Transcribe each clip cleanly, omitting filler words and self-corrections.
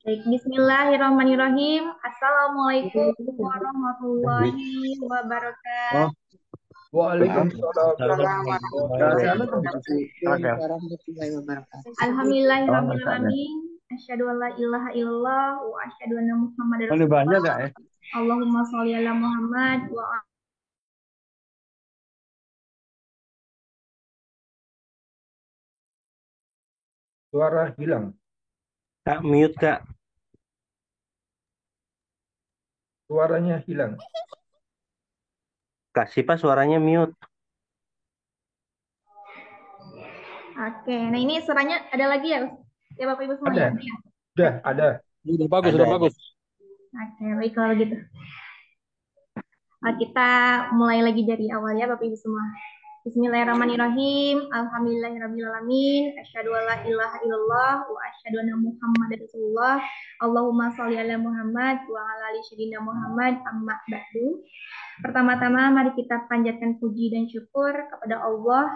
Baik, Bismillahirrahmanirrahim. Assalamualaikum warahmatullahi Oh, wabarakatuh. Waalaikumsalam Waalaikumsalam warahmatullahi warahmatullahi wabarakatuh. Alhamdulillahirrahmanirrahim. Asyhadu an la ilaha illallah wa asyhadu anna Muhammadar Ini banyak Rasulullah. gak ya? Allahumma sholli ala Muhammad wa Suara hilang. Kak, mute Kak. Suaranya hilang. Kak Sipa suaranya mute. Oke, nah ini suaranya ada lagi ya? Ya Bapak Ibu semua Ada. ya? Ada ya? Sudah, Oke. ada. Udah bagus, Ada, udah ada. bagus. Oke, baik kalau gitu. Kita mulai lagi dari awal ya Bapak Ibu semua. Bismillahirrahmanirrahim. Alhamdulillahirrahmanirrahim. Asyhadu an la ilaha illallah wa asyhadu anna Muhammadar Rasulullah. Allahumma sholli ala Muhammad wa ala ali sayyidina Muhammad amma ba'du. Pertama-tama mari kita panjatkan puji dan syukur kepada Allah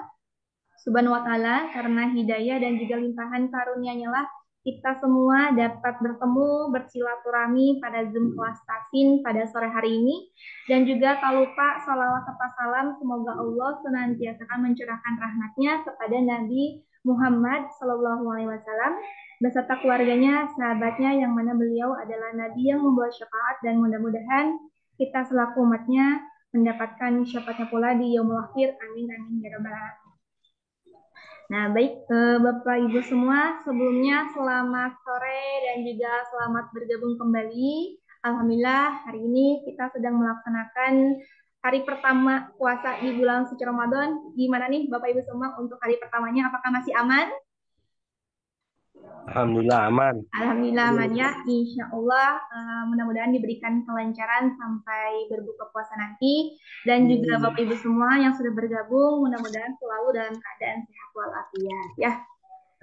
Subhanahu wa taala karena hidayah dan juga limpahan karunia-Nya lah kita semua dapat bertemu bersilaturahmi pada Zoom kelas Tafin pada sore hari ini dan juga tak lupa salawat serta salam semoga Allah senantiasa akan mencurahkan rahmatnya kepada Nabi Muhammad Sallallahu Alaihi Wasallam beserta keluarganya, sahabatnya yang mana beliau adalah Nabi yang membawa syafaat dan mudah-mudahan kita selaku umatnya mendapatkan syafaatnya pula di yaumul akhir. Amin amin ya rabbal alamin. Nah, baik Bapak Ibu semua, sebelumnya selamat sore dan juga selamat bergabung kembali. Alhamdulillah, hari ini kita sedang melaksanakan hari pertama puasa di bulan suci Ramadan. Gimana nih Bapak Ibu semua untuk hari pertamanya? Apakah masih aman? Alhamdulillah aman. Alhamdulillah aman ya. Insya Allah mudah-mudahan diberikan kelancaran sampai berbuka puasa nanti. Dan juga Bapak Ibu semua yang sudah bergabung, mudah-mudahan selalu dalam keadaan sehat walafiat ya.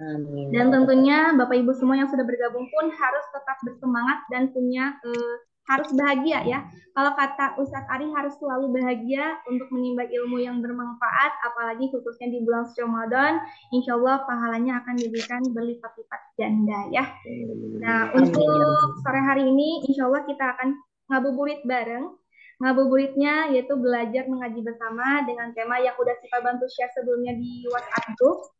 Amin. Dan tentunya Bapak Ibu semua yang sudah bergabung pun harus tetap bersemangat dan punya harus bahagia ya. Kalau kata Ustadz Ari harus selalu bahagia untuk menimba ilmu yang bermanfaat, apalagi khususnya di bulan suci Ramadan. Insya Allah pahalanya akan diberikan berlipat-lipat ganda ya. Nah untuk sore hari ini Insya Allah kita akan ngabuburit bareng. Ngabuburitnya yaitu belajar mengaji bersama dengan tema yang udah kita bantu share sebelumnya di WhatsApp group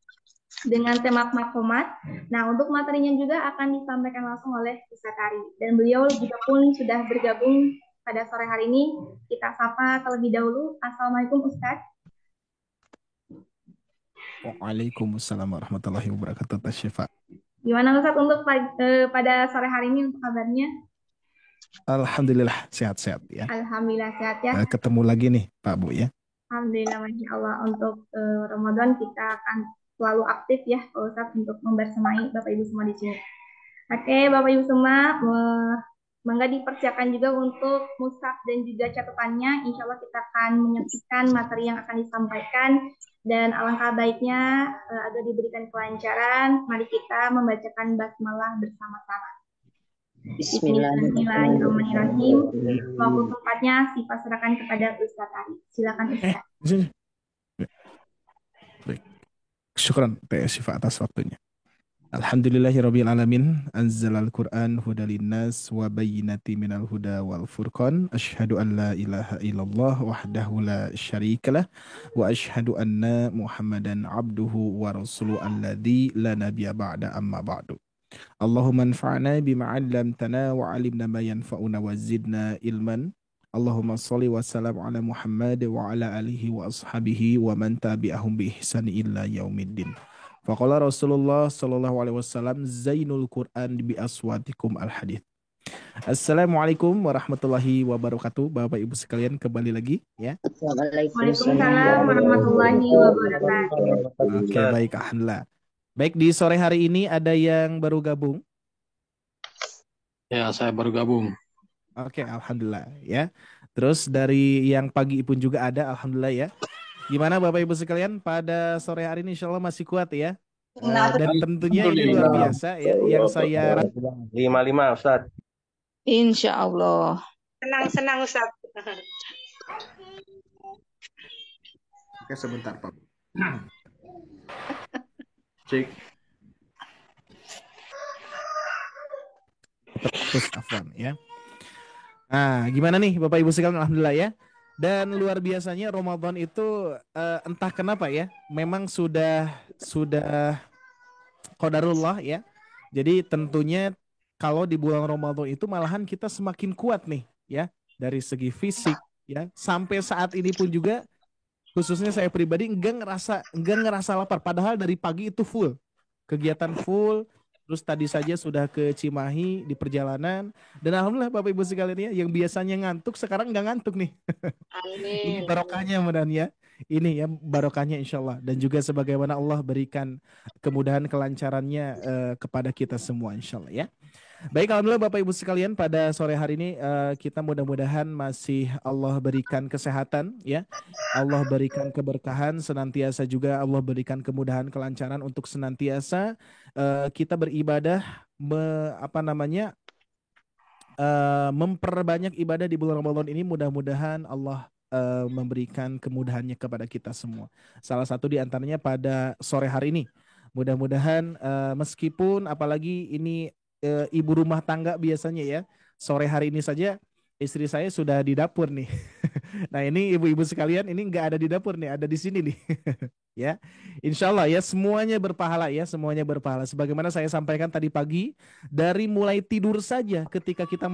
dengan tema makomat. Nah, untuk materinya juga akan disampaikan langsung oleh Ustadz Ari. Dan beliau juga pun sudah bergabung pada sore hari ini. Kita sapa terlebih dahulu. Assalamualaikum Ustadz. Waalaikumsalam warahmatullahi wabarakatuh. Tasyifa. Gimana Ustadz untuk pada sore hari ini untuk kabarnya? Alhamdulillah sehat-sehat ya. Alhamdulillah sehat ya. Ketemu lagi nih Pak Bu ya. Alhamdulillah, Masya Allah. Untuk Ramadan kita akan selalu aktif ya Pak Ustadz untuk membersamai Bapak Ibu semua di sini. Oke, Bapak Ibu semua, mangga dipersiapkan juga untuk mushaf dan juga catatannya. Insya Allah kita akan menyaksikan materi yang akan disampaikan dan alangkah baiknya agar diberikan kelancaran, mari kita membacakan basmalah bersama-sama. Bismillahirrahmanirrahim. Waktu tempatnya dipasrahkan kepada Ustadz Ari. Silakan Ustadz. Baik. Syukran Tasyifa atas waktunya. Alhamdulillahirabbil alamin anzalal Qur'an hudalin nas wa bayyinatin minal huda wal furqan asyhadu an la ilaha illallah wahdahu la syarikalah wa asyhadu anna Muhammadan abduhu wa rasuluhu alladzi la nabiyya ba'da amma ba'du. Allahumma anfa'na bima 'allamtana wa 'allimna ma yanfa'una wa zidna ilman. Allahumma shalli wa sallam ala Muhammad wa ala alihi wa ashabihi wa man tabi'ahum bi ihsani illa yaumiddin. Faqala Rasulullah sallallahu alaihi wasallam zainul Qur'an bi aswatikum al hadits. Assalamualaikum warahmatullahi wabarakatuh. Bapak Ibu sekalian kembali lagi ya. Waalaikumsalam warahmatullahi wabarakatuh. Oke, baik, alhamdulillah. Baik, di sore hari ini ada yang baru gabung? Ya, saya baru gabung. Oke, alhamdulillah ya. Terus dari yang pagi pun juga ada, alhamdulillah ya. Gimana Bapak Ibu sekalian pada sore hari ini insya Allah masih kuat ya. Dan tentunya ini luar biasa ya. Yang saya 55 Ustaz. Insya Allah. Senang-senang Ustaz. Oke, sebentar Pak. Cek. Terputus, afwan ya. Nah, gimana nih Bapak Ibu sekalian, alhamdulillah ya. Dan luar biasanya Ramadan itu entah kenapa ya, memang sudah qadarullah ya. Jadi tentunya kalau di bulan Ramadan itu malahan kita semakin kuat nih ya, dari segi fisik ya. Sampai saat ini pun juga khususnya saya pribadi enggak ngerasa lapar, padahal dari pagi itu full kegiatan full. Terus tadi saja sudah ke Cimahi di perjalanan, dan alhamdulillah Bapak Ibu sekalian ya, yang biasanya ngantuk sekarang nggak ngantuk nih. Ini Amin. barokahnya mudah ya. Ini ya barokahnya insya Allah, dan juga sebagaimana Allah berikan kemudahan kelancarannya kepada kita semua insya Allah ya. Baik, alhamdulillah Bapak Ibu sekalian, pada sore hari ini kita mudah-mudahan masih Allah berikan kesehatan ya. Allah berikan keberkahan, senantiasa juga Allah berikan kemudahan kelancaran untuk senantiasa kita beribadah memperbanyak ibadah di bulan Ramadan ini. Mudah-mudahan Allah memberikan kemudahannya kepada kita semua. Salah satu di antaranya pada sore hari ini. Mudah-mudahan meskipun apalagi ini ibu rumah tangga biasanya ya, sore hari ini saja istri saya sudah di dapur nih. Nah ini ibu-ibu sekalian, ini nggak ada di dapur nih, ada di sini nih. Ya, insya Allah ya, semuanya berpahala ya, semuanya berpahala. Sebagaimana saya sampaikan tadi pagi, dari mulai tidur saja ketika kita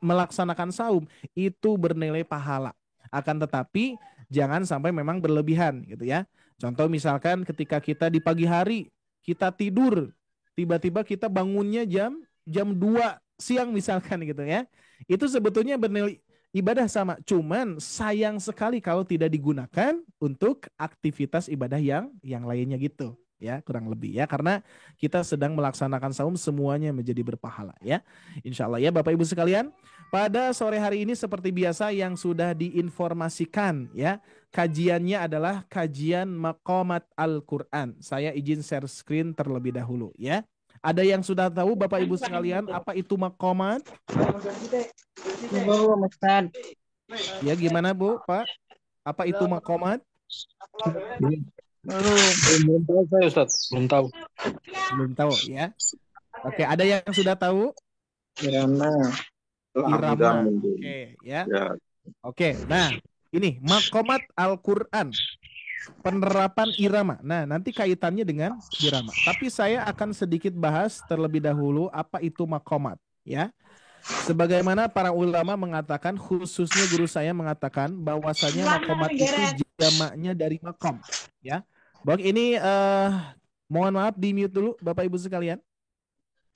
melaksanakan saum itu bernilai pahala. Akan tetapi jangan sampai memang berlebihan gitu ya. Contoh misalkan ketika kita di pagi hari kita tidur, tiba-tiba kita bangunnya jam 2 siang misalkan gitu ya. Itu sebetulnya bernilai ibadah sama, cuman sayang sekali kalau tidak digunakan untuk aktivitas ibadah yang lainnya gitu ya, kurang lebih ya, karena kita sedang melaksanakan saum, semuanya menjadi berpahala ya. Insya Allah ya Bapak Ibu sekalian, pada sore hari ini seperti biasa yang sudah diinformasikan ya, kajiannya adalah kajian Maqamat Al-Quran. Saya izin share screen terlebih dahulu ya. Ada yang sudah tahu Bapak Ibu sekalian apa itu maqamat? Belum, Ustaz. Ya gimana Bu, Pak? Apa itu maqamat? Belum tahu saya Ustaz, belum tahu. Belum tahu ya. Oke, ada yang sudah tahu? Irama. Irama. Oke, ya. Oke, nah ini maqamat Al-Quran, penerapan irama. Nah, nanti kaitannya dengan irama. Tapi saya akan sedikit bahas terlebih dahulu apa itu maqamat, ya. Sebagaimana para ulama mengatakan, khususnya guru saya mengatakan bahwasanya maqamat itu jamaknya dari maqam, ya. Baik, ini mohon maaf di mute dulu Bapak Ibu sekalian.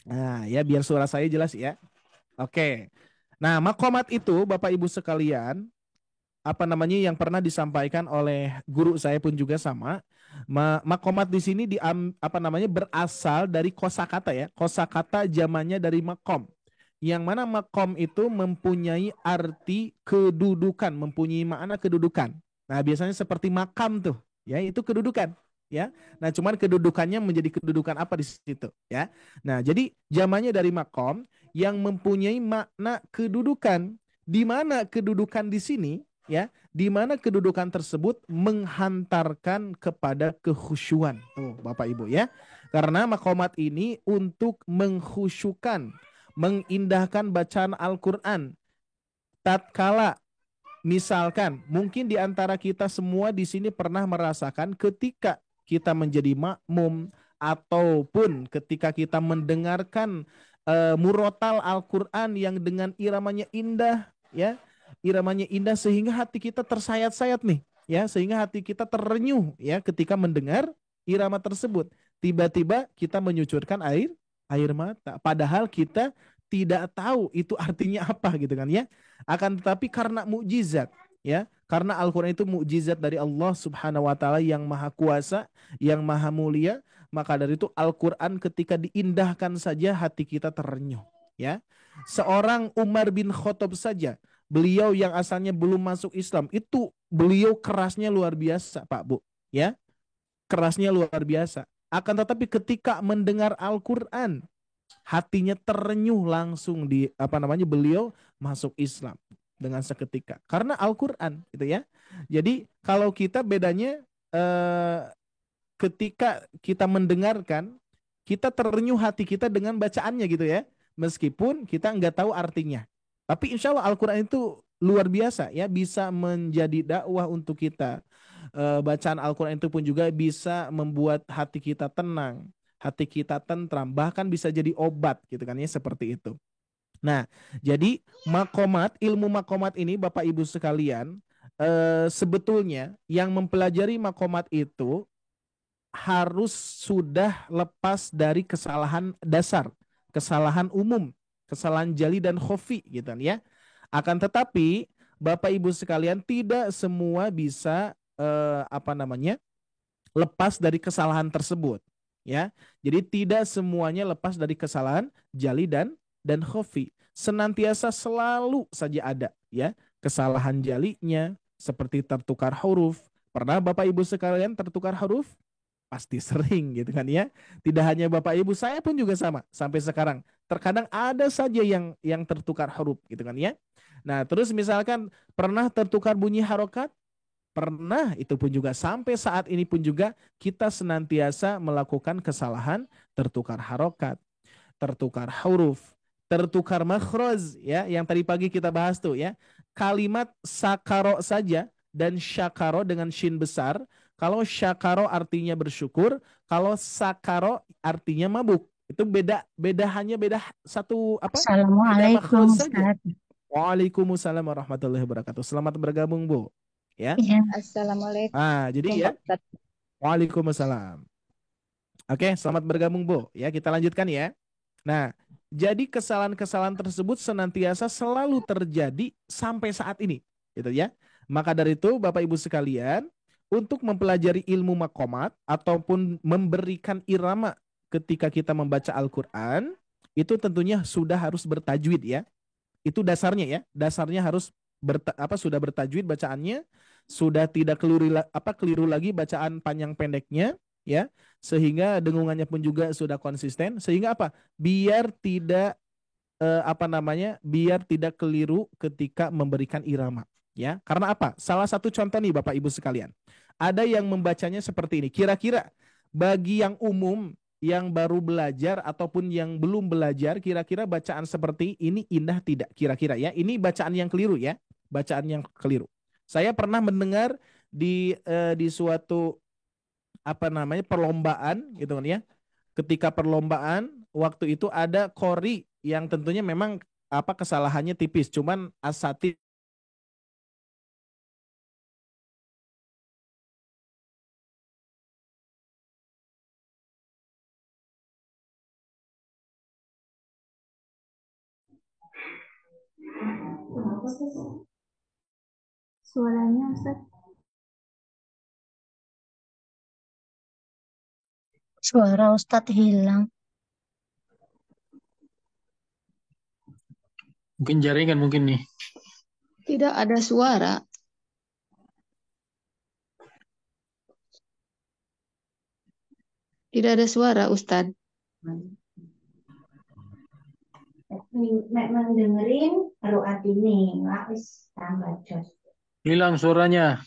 Nah, ya biar suara saya jelas ya. Oke. Nah, maqamat itu Bapak Ibu sekalian, yang pernah disampaikan oleh guru saya pun juga sama. Maqamat di sini berasal dari kosakata ya. Kosakata zamannya dari maqam. Yang mana maqam itu mempunyai arti kedudukan, mempunyai makna kedudukan. Nah, biasanya seperti makam tuh, ya, itu kedudukan, ya. Nah, cuman kedudukannya menjadi kedudukan apa di situ, ya. Nah, jadi zamannya dari maqam yang mempunyai makna kedudukan, di mana kedudukan di sini, ya, di mana kedudukan tersebut menghantarkan kepada kekhusyuan. Tuh, Bapak Ibu ya. Karena maqamat ini untuk mengkhusyukan, mengindahkan bacaan Al-Qur'an. Tatkala misalkan mungkin di antara kita semua di sini pernah merasakan ketika kita menjadi makmum ataupun ketika kita mendengarkan murotal Al-Qur'an yang dengan iramanya indah, ya. Iramanya indah sehingga hati kita tersayat-sayat nih, ya, sehingga hati kita terenyuh ya ketika mendengar irama tersebut. Tiba-tiba kita menyucurkan air mata, padahal kita tidak tahu itu artinya apa gitu kan ya. Akan tetapi karena mukjizat, ya, karena Al-Qur'an itu mukjizat dari Allah Subhanahu wa taala yang maha kuasa, yang maha mulia, maka dari itu Al-Qur'an ketika diindahkan saja hati kita terenyuh, ya. Seorang Umar bin Khattab saja, beliau yang asalnya belum masuk Islam, itu beliau kerasnya luar biasa, Pak Bu, ya. Kerasnya luar biasa. Akan tetapi ketika mendengar Al-Qur'an, hatinya terenyuh langsung beliau masuk Islam dengan seketika. Karena Al-Qur'an gitu ya. Jadi kalau kita bedanya ketika kita mendengarkan, kita terenyuh hati kita dengan bacaannya gitu ya. meskipun kita nggak tahu artinya. Tapi insya Allah Al-Quran itu luar biasa ya, bisa menjadi dakwah untuk kita. Bacaan Al-Quran itu pun juga bisa membuat hati kita tenang, hati kita tentram, bahkan bisa jadi obat gitu kan ya, seperti itu. Nah, jadi makomat, ilmu makomat ini Bapak Ibu sekalian, sebetulnya yang mempelajari makomat itu harus sudah lepas dari kesalahan dasar, kesalahan umum, kesalahan jali dan khofi gitu kan ya. Akan tetapi Bapak Ibu sekalian tidak semua bisa apa namanya? Lepas dari kesalahan tersebut ya. Jadi tidak semuanya lepas dari kesalahan jali dan khofi. Senantiasa selalu saja ada ya kesalahan jalinya seperti tertukar huruf. Pernah Bapak Ibu sekalian tertukar huruf? Pasti sering gitu kan ya. Tidak hanya Bapak Ibu, saya pun juga sama sampai sekarang. Terkadang ada saja yang tertukar huruf gitu kan ya. Nah, terus misalkan pernah tertukar bunyi harokat? Pernah, itu pun juga sampai saat ini pun juga kita senantiasa melakukan kesalahan tertukar harokat, tertukar huruf, tertukar makhraj ya, yang tadi pagi kita bahas tuh ya. Kalimat sakaro saja dan syakaro dengan shin besar. Kalau syakaro artinya bersyukur, kalau sakaro artinya mabuk. Itu beda satu apa? Beda Assalamualaikum makhraj saja. Ustaz. Waalaikumsalam warahmatullahi wabarakatuh. Selamat bergabung, Bu. Ya. Iya, Assalamualaikum Ah, jadi ya. Pak Ustadz. Waalaikumsalam. Oke, selamat bergabung, Bu. Ya, kita lanjutkan ya. Nah, jadi kesalahan-kesalahan tersebut senantiasa selalu terjadi sampai saat ini, gitu ya. Maka dari itu, Bapak Ibu sekalian, untuk mempelajari ilmu makomat ataupun memberikan irama ketika kita membaca Al-Qur'an, itu tentunya sudah harus bertajwid ya. Itu dasarnya ya. Dasarnya harus sudah bertajwid bacaannya, sudah tidak keliru lagi bacaan panjang pendeknya ya, sehingga dengungannya pun juga sudah konsisten, sehingga apa? Biar tidak biar tidak keliru ketika memberikan irama ya. Karena apa? Salah satu contoh nih Bapak Ibu sekalian. Ada yang membacanya seperti ini. Kira-kira bagi yang umum yang baru belajar ataupun yang belum belajar, kira-kira bacaan seperti ini indah tidak? Kira-kira ya. Ini bacaan yang keliru ya. Bacaan yang keliru. Saya pernah mendengar di suatu perlombaan gitu kan ya. Ketika perlombaan waktu itu ada kori yang tentunya memang kesalahannya tipis, cuman asatid Suaranya Ustaz. suara Ustadz hilang. Mungkin jaringan mungkin nih. Tidak ada suara. Tidak ada suara Ustadz. Nek mendengerin baru artine wis tambah jos. Hilang suaranya.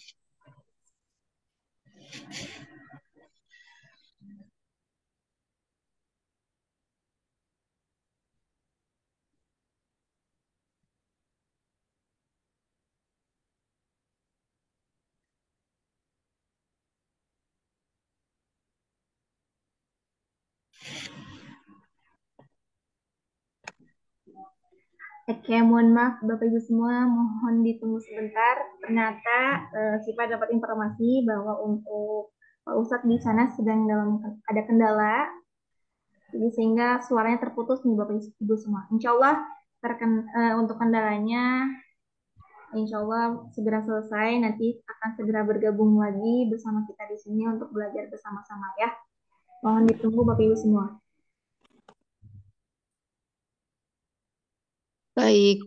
Oke, mohon maaf Bapak Ibu semua, mohon ditunggu sebentar. Ternyata Siva dapat informasi bahwa untuk Pak Ustadz di sana sedang ada kendala, jadi sehingga suaranya terputus nih Bapak Ibu semua. Insya Allah untuk kendalanya, Insya Allah segera selesai. Nanti akan segera bergabung lagi bersama kita di sini untuk belajar bersama-sama ya. Mohon ditunggu Bapak Ibu semua. Baik.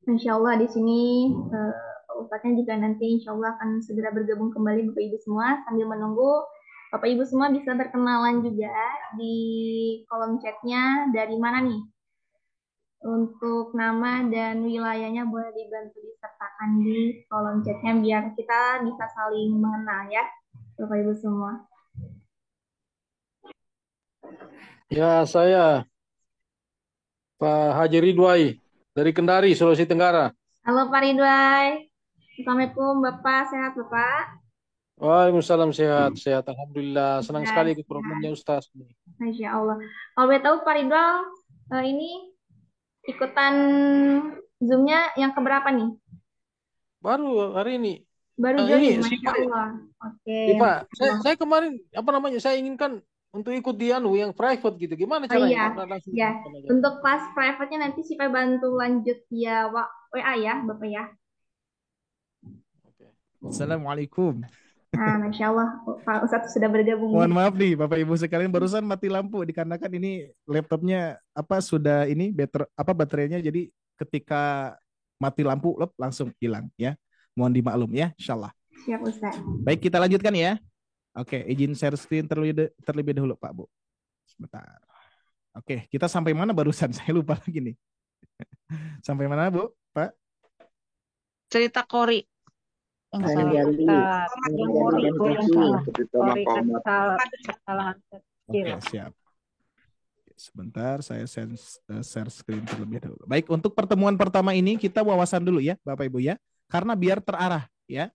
Insya Allah di sini Pak Ustadznya juga nanti insya Allah akan segera bergabung kembali Bapak Ibu semua sambil menunggu Bapak Ibu semua bisa berkenalan juga di kolom chatnya dari mana nih untuk nama dan wilayahnya boleh dibantu disertakan di kolom chatnya biar kita bisa saling mengenal ya Bapak Ibu semua. Ya, saya Pak Haji Ridwai dari Kendari, Sulawesi Tenggara. Halo Pak Ridwai, Assalamualaikum Bapak, sehat Bapak? Waalaikumsalam, sehat. Alhamdulillah. Senang sekali ikut Sehat. programnya Ustaz. Masya Allah. Kalau boleh tahu Pak Ridwai ini ikutan Zoom-nya yang keberapa nih? Baru hari ini. Baru Ini join, sih, Masya Allah. Oke, Iya, Pak. Masya Allah. Saya kemarin saya inginkan untuk ikut di yang private gitu. Gimana Oh caranya? iya, Pak? Langsung ya. telepon aja. Untuk kelas private-nya nanti Sipa bantu lanjut via WA ya, Bapak ya. Oke. Assalamualaikum. Nah, Masya Allah, Pak Ustadz sudah bergabung. Mohon maaf nih Bapak Ibu sekalian, barusan mati lampu dikarenakan ini laptopnya sudah ini baterainya, jadi ketika mati lampu langsung hilang ya. Mohon dimaklum ya, insyaallah. Siap Ustadz. Baik, kita lanjutkan ya. Oke, izin share screen terlebih dahulu Pak Bu. Sebentar. Oke, kita sampai mana barusan? Saya lupa lagi nih. Sampai mana Bu? Pak? Cerita Kori. Anjali, Anjali dan Kiki, terutama Komat. Kesalahan Oke, siap. Sebentar, saya share screen terlebih dahulu. Baik, untuk pertemuan pertama ini kita wawasan dulu ya, Bapak Ibu ya. Karena biar terarah ya.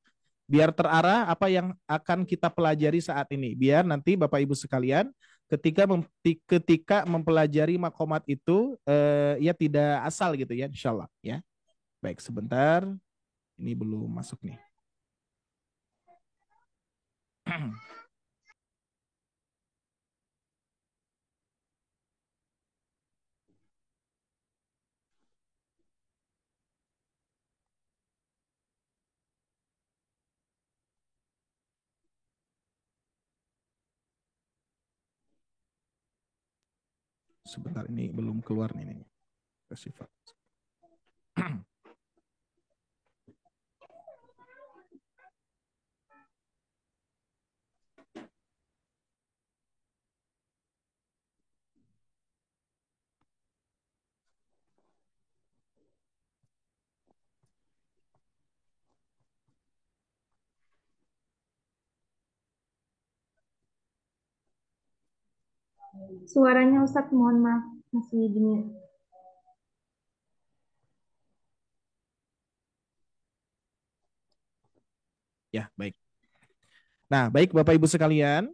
Biar terarah apa yang akan kita pelajari saat ini. Biar nanti Bapak Ibu sekalian ketika mempelajari makomat itu ya tidak asal gitu ya, insyaallah ya. Baik, sebentar. Ini belum masuk nih. Sebentar, ini belum keluar nih. Sifat. Suaranya Ustadz, mohon maaf, masih di mute. Ya, baik. Nah, baik Bapak Ibu sekalian.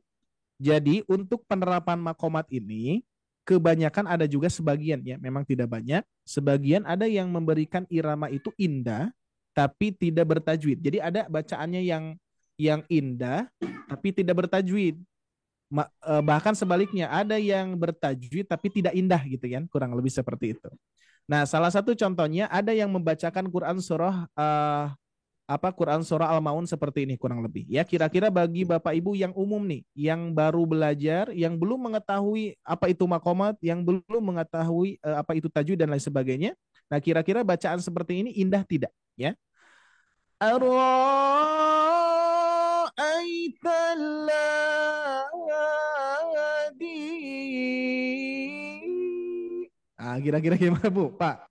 Jadi untuk penerapan makomat ini kebanyakan ada juga sebagian ya, memang tidak banyak. Sebagian ada yang memberikan irama itu indah tapi tidak bertajwid. Jadi ada bacaannya yang indah tapi tidak bertajwid. Bahkan sebaliknya ada yang bertajwid tapi tidak indah gitu kan, kurang lebih seperti itu. Nah, salah satu contohnya ada yang membacakan Quran surah Quran surah Al-Maun seperti ini kurang lebih. Ya, kira-kira bagi Bapak Ibu yang umum nih, yang baru belajar, yang belum mengetahui apa itu makomat, yang belum mengetahui apa itu tajwid dan lain sebagainya. Nah, kira-kira bacaan seperti ini indah tidak? Ya. Nah, kira-kira gimana Bu? Pak,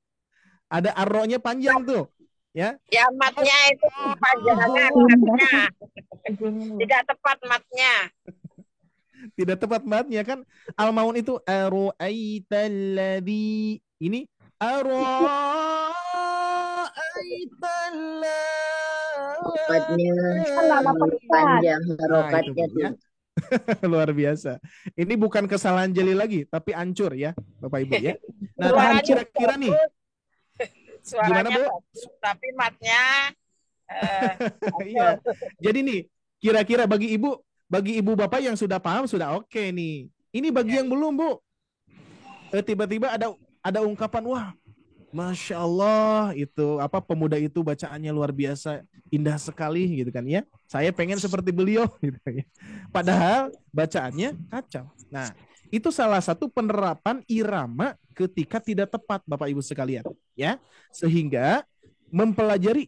ada arronya panjang tuh. Ya, ya matnya itu kepanjangan matnya. Tidak tepat matnya. Tidak tepat matnya kan. Al-Maun itu ara'aitalladzi. Ini Harokatnya panjang, harokatnya tuh. Ya. Luar biasa. Ini bukan kesalahan jeli lagi, tapi ancur ya, Bapak Ibu ya. Nah, kira-kira nih. Suaranya bagus, tapi matnya iya. Jadi nih, kira-kira bagi ibu bapak yang sudah paham sudah oke nih. Ini bagi yang belum Bu, tiba-tiba ada ungkapan, wah, Masya Allah, itu apa pemuda itu bacaannya luar biasa, indah sekali gitu kan ya. Saya pengen seperti beliau gitu ya. Padahal bacaannya kacau. Nah, itu salah satu penerapan irama ketika tidak tepat Bapak Ibu sekalian. ya. Sehingga mempelajari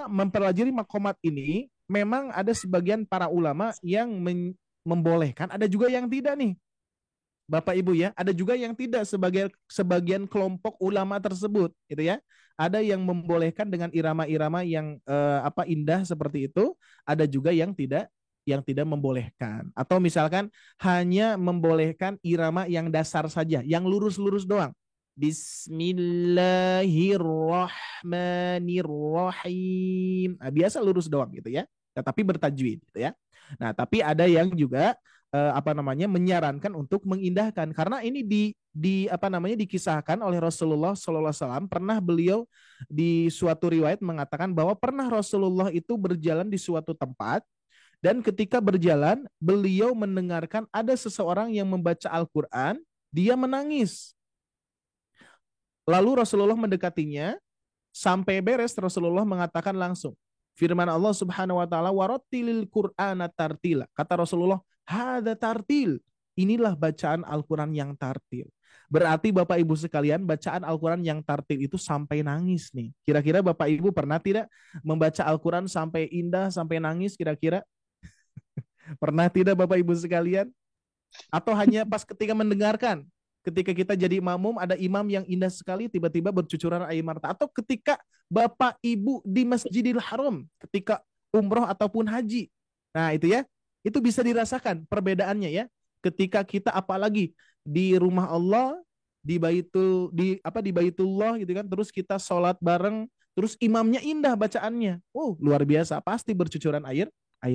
mempelajari makomat ini memang ada sebagian para ulama yang membolehkan, ada juga yang tidak nih. Bapak Ibu ya, ada juga yang tidak, sebagian kelompok ulama tersebut gitu ya. Ada yang membolehkan dengan irama-irama yang indah seperti itu, ada juga yang tidak membolehkan. Atau misalkan hanya membolehkan irama yang dasar saja, yang lurus-lurus doang. Bismillahirrahmanirrahim. Nah, biasa lurus doang gitu ya. Tetapi bertajwid gitu ya. Nah, tapi ada yang juga menyarankan untuk mengindahkan, karena ini dikisahkan oleh Rasulullah SAW. Pernah beliau di suatu riwayat mengatakan bahwa pernah Rasulullah itu berjalan di suatu tempat, dan ketika berjalan beliau mendengarkan ada seseorang yang membaca Al-Quran, dia menangis. Lalu Rasulullah mendekatinya, sampai beres Rasulullah mengatakan langsung, firman Allah Subhanahu wa taala, warattilil Qur'ana tartila. Kata Rasulullah, hada tartil. Inilah bacaan Al-Quran yang tartil. Berarti Bapak Ibu sekalian, bacaan Al-Quran yang tartil itu sampai nangis nih. Kira-kira Bapak Ibu pernah tidak membaca Al-Quran sampai indah, sampai nangis kira-kira? Pernah tidak Bapak Ibu sekalian? Atau hanya pas ketika mendengarkan? Ketika kita jadi makmum, ada imam yang indah sekali, tiba-tiba bercucuran air mata. Atau ketika Bapak Ibu di Masjidil Haram, ketika umroh ataupun haji. Nah itu ya, itu bisa dirasakan perbedaannya ya. Ketika kita apalagi di rumah Allah, di Baitullah gitu kan, terus kita sholat bareng, terus imamnya indah bacaannya. Luar biasa, pasti bercucuran air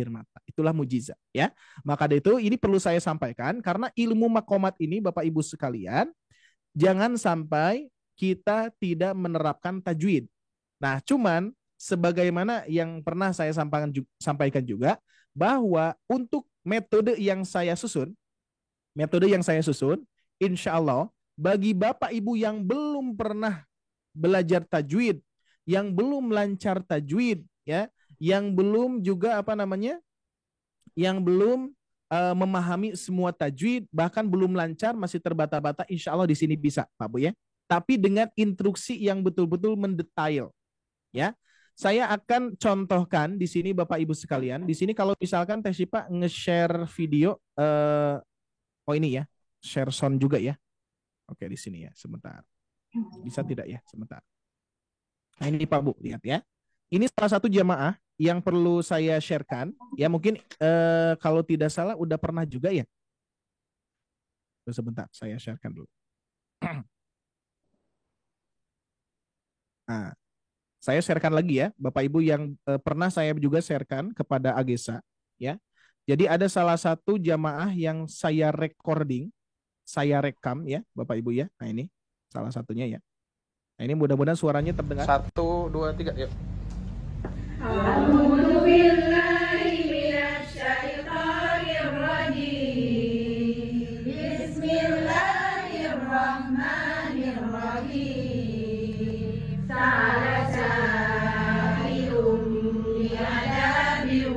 mata. Itulah mujizat ya. Maka dari itu ini perlu saya sampaikan, karena ilmu makomat ini Bapak Ibu sekalian, jangan sampai kita tidak menerapkan tajwid. Nah, cuman sebagaimana yang pernah saya sampaikan juga, bahwa untuk metode yang saya susun, insya Allah bagi Bapak Ibu yang belum pernah belajar tajwid, yang belum lancar tajwid, ya, yang belum juga yang belum memahami semua tajwid, bahkan belum lancar, masih terbata-bata, insya Allah di sini bisa, Pak Bu ya. Tapi dengan instruksi yang betul-betul mendetail, ya. Saya akan contohkan di sini Bapak Ibu sekalian. Di sini kalau misalkan Teh Syifa nge-share video, ini ya, share sound juga ya. Oke, di sini ya, sebentar. Bisa tidak ya, sebentar. Nah ini Pak Bu, lihat ya. Ini salah satu jamaah yang perlu saya sharekan. Ya mungkin kalau tidak salah udah pernah juga ya. Sebentar, saya sharekan dulu. Nah, saya sharekan lagi ya, Bapak Ibu yang pernah saya juga sharekan kepada Agesa, ya. Jadi ada salah satu jamaah yang saya recording, saya rekam ya, Bapak Ibu ya. Nah ini salah satunya ya. Nah ini mudah-mudahan suaranya terdengar. 1, 2, 3, yuk. Bismillahirrahmanirrahim. Salah sa'ilum bi'adabi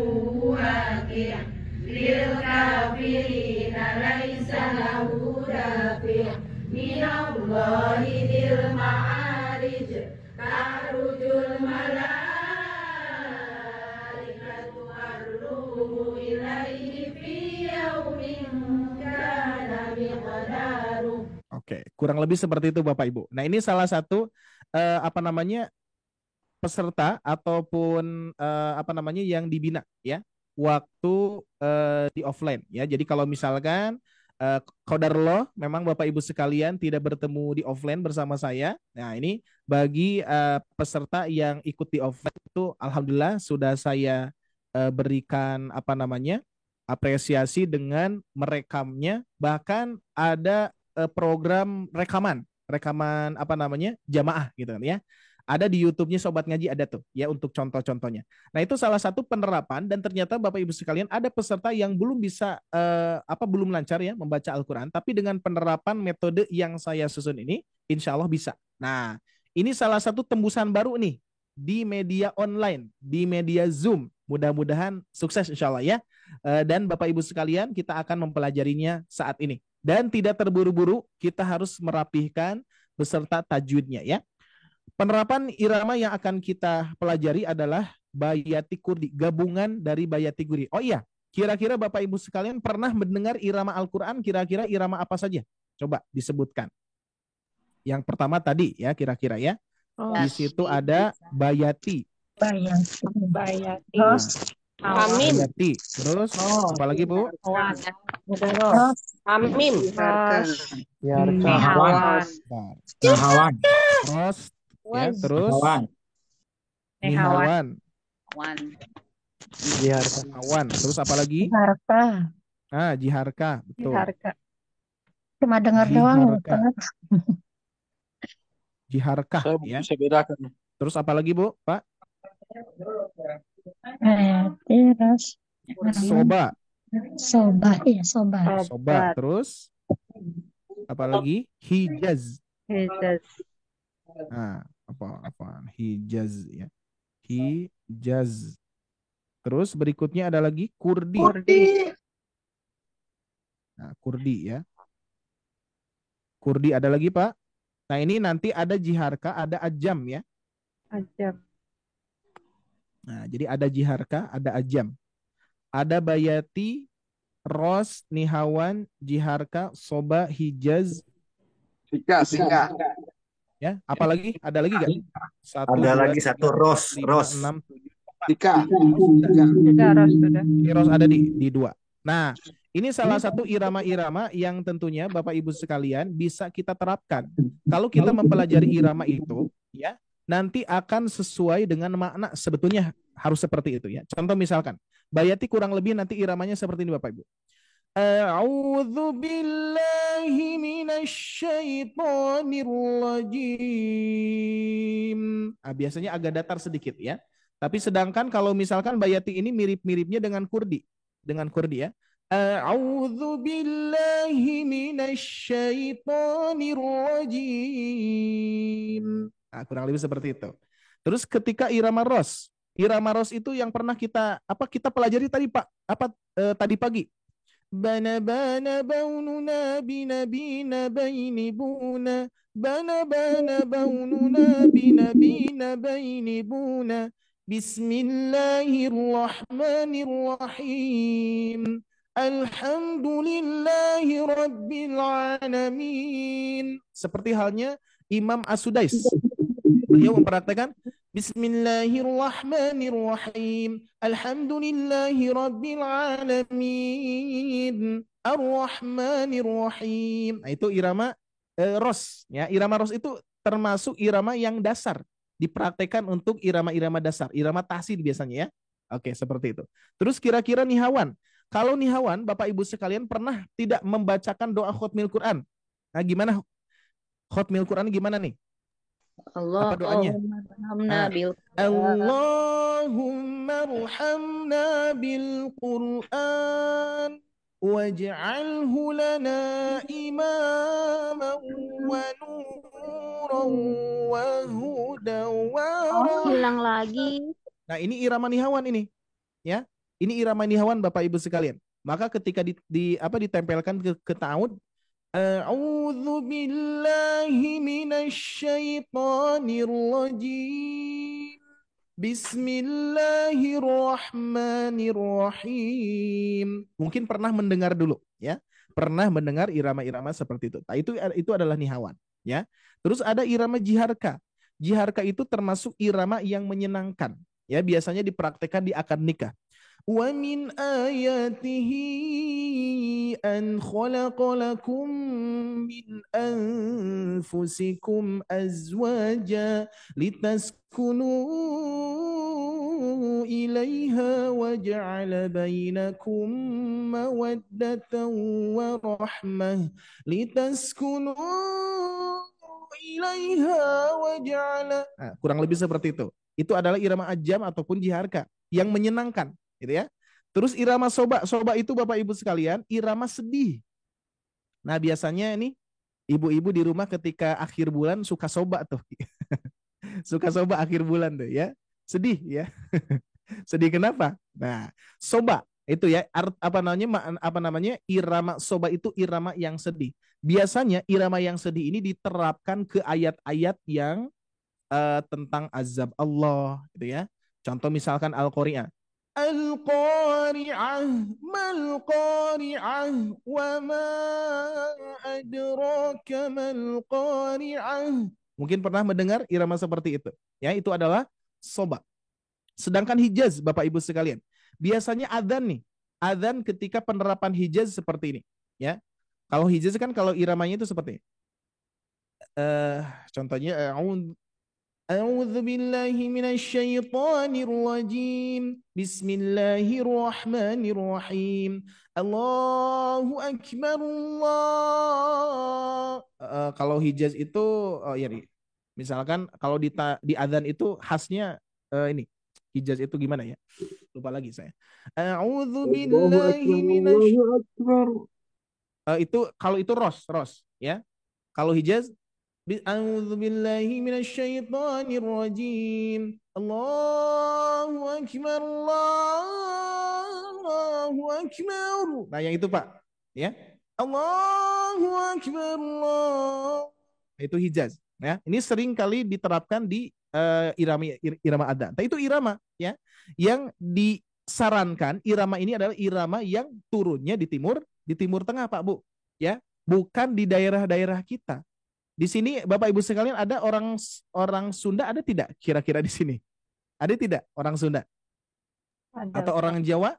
waqi' lil kafirina laisa lahu dafi' minallahi dil ma'arij ta'rujul malaikatu arruhu ilaihi fi yaumin kana miqdaru. Oke, kurang lebih seperti itu Bapak Ibu. Nah ini salah satu peserta ataupun yang dibina ya waktu di offline ya. Jadi kalau misalkan qadarullah memang Bapak Ibu sekalian tidak bertemu di offline bersama saya. Nah ini bagi peserta yang ikut di offline itu alhamdulillah sudah saya berikan apresiasi dengan merekamnya, bahkan ada program rekaman jamaah gitu kan ya. Ada di YouTube-nya Sobat Ngaji, ada tuh ya untuk contoh-contohnya. Nah, itu salah satu penerapan, dan ternyata Bapak Ibu sekalian ada peserta yang belum bisa belum lancar ya membaca Al-Qur'an, tapi dengan penerapan metode yang saya susun ini insya Allah bisa. Nah, ini salah satu tembusan baru nih di media online, di media Zoom. Mudah-mudahan sukses insya Allah ya. Dan Bapak Ibu sekalian, kita akan mempelajarinya saat ini. Dan tidak terburu-buru, kita harus merapihkan beserta tajwidnya ya. Penerapan irama yang akan kita pelajari adalah bayati kurdi, gabungan dari bayati kurdi. Oh iya, kira-kira Bapak Ibu sekalian pernah mendengar irama Al-Quran, kira-kira irama apa saja? Coba disebutkan. Yang pertama tadi ya, kira-kira ya. Di situ ada bayati. Bayati. Hamim. Bayati. Terus apalagi Bu? Hamim. Nihawan. Nahawan. Terus ya, terus Nahawan. Nihawan. Jiharka. Nihawan. Terus apa lagi? Harta. Ah, Jiharka, betul. Harga. Cuma dengar doang. Jiharka. Jiharka Saya ya. bisa bedakan. Terus apa lagi Bu? Pak? Terus. Soba. Soba. Iya, soba. Soba. Terus apa lagi? Hijaz. Hijaz. Nah, apa? Hijaz ya. Hijaz. Terus berikutnya ada lagi Kurdi. Nah, Kurdi ya. Kurdi ada lagi Pak. Nah ini nanti ada Jiharka, ada Ajam ya. Ajam. Nah jadi ada Jiharka, ada Ajam. Ada Bayati, Ros, Nihawan, Jiharka, Soba, Hijaz. Sika. Ya, apalagi? Ada lagi gak? Ada lagi satu Ros. 6, 7. Sika. Sudah, Ros, sudah. Ros ada di 2. Nah, ini salah satu irama-irama yang tentunya Bapak Ibu sekalian bisa kita terapkan. Kalau kita mempelajari irama itu, ya, nanti akan sesuai dengan makna sebetulnya harus seperti itu ya. Contoh misalkan, Bayati kurang lebih nanti iramanya seperti ini Bapak Ibu. A'udzu billahi minasyaitonir rajim. Biasanya agak datar sedikit ya. Tapi sedangkan kalau misalkan Bayati ini mirip-miripnya dengan Kurdi ya. A'udzu billahi minasyaitonir rajim. Nah, kurang lebih seperti itu. Terus ketika irama ros itu yang pernah kita pelajari tadi Pak, tadi pagi. Bana baununa binabina baini buna. Bana baununa binabina baini buna. Bismillahirrahmanirrahim. Alhamdulillahi rabbil alamin. Seperti halnya Imam As-Sudais. Beliau mempraktekkan Bismillahirrahmanirrahim. Alhamdulillahi rabbil alamin. Ar-Rahmanirrahim. Nah, itu irama ros ya. Irama ros itu termasuk irama yang dasar, dipraktekkan untuk irama-irama dasar, irama tahsin biasanya ya. Oke, seperti itu. Terus kira-kira nihawan. Kalau nihawan, Bapak Ibu sekalian pernah tidak membacakan doa khotmil Quran? Nah, gimana khotmil Quran gimana nih? Apa doanya? Allahumma arhamna bil Quran waj'alhu lana imaman wa nuran wa hudan wa Hilang lagi. Nah, ini irama nihawan ini. Ya. Ini irama nihawan Bapak Ibu sekalian. Maka ketika ditempelkan ke ta'ud, a'udzu billahi minasyaitonir rajim. Bismillahirrahmanirrahim. Mungkin pernah mendengar dulu ya. Pernah mendengar irama-irama seperti itu. Nah, itu adalah nihawan ya. Terus ada irama jiharka. Jiharka itu termasuk irama yang menyenangkan. Ya, biasanya dipraktekkan di akad nikah. Wa min ayatihi an khalaqa lakum min anfusikum azwaja litaskunu ilaiha wa ja'ala bainakum mawaddatan wa rahmah litaskunu ilaiha wa ja'ala. Nah, kurang lebih seperti itu. Itu adalah irama ajam ataupun jiharka yang menyenangkan, gitu ya. Terus irama soba itu Bapak Ibu sekalian, irama sedih. Nah, biasanya ini ibu-ibu di rumah ketika akhir bulan suka soba tuh. Suka soba akhir bulan tuh ya. Sedih ya. Sedih kenapa? Nah, soba itu ya apa namanya? Irama soba itu irama yang sedih. Biasanya irama yang sedih ini diterapkan ke ayat-ayat yang tentang azab Allah, gitu ya. Contoh misalkan Al-Qari'ah. Al-Qari'ah, mal-Qari'ah, wa ma adraka mal-Qari'ah. Mungkin pernah mendengar irama seperti itu. Ya, itu adalah soba. Sedangkan Hijaz, Bapak Ibu sekalian, biasanya adzan nih. Adzan ketika penerapan Hijaz seperti ini, ya. Kalau Hijaz kan kalau iramanya itu seperti ini. Contohnya A'udzu billahi minasy syaithanir rajim. Bismillahirrahmanirrahim. Allahu akbar Allah. Kalau Hijaz itu ya misalkan kalau di adzan itu khasnya ini. Hijaz itu gimana ya? Lupa lagi saya. A'udzu billahi minasy itu kalau itu ros ya. Kalau Hijaz A'udzu billahi minasyaitonir rajim. Allahu akbar Allahu akbar. Nah, yang itu Pak, ya. Allahu akbar Allah. Itu Hijaz, ya. Ini sering kali diterapkan di irama adzan. Nah, itu irama ya yang disarankan. Irama ini adalah irama yang turunnya di timur tengah Pak Bu, ya. Bukan di daerah-daerah kita. Di sini Bapak Ibu sekalian ada orang Sunda ada tidak kira-kira di sini? Ada tidak orang Sunda? Ada, Atau orang Jawa?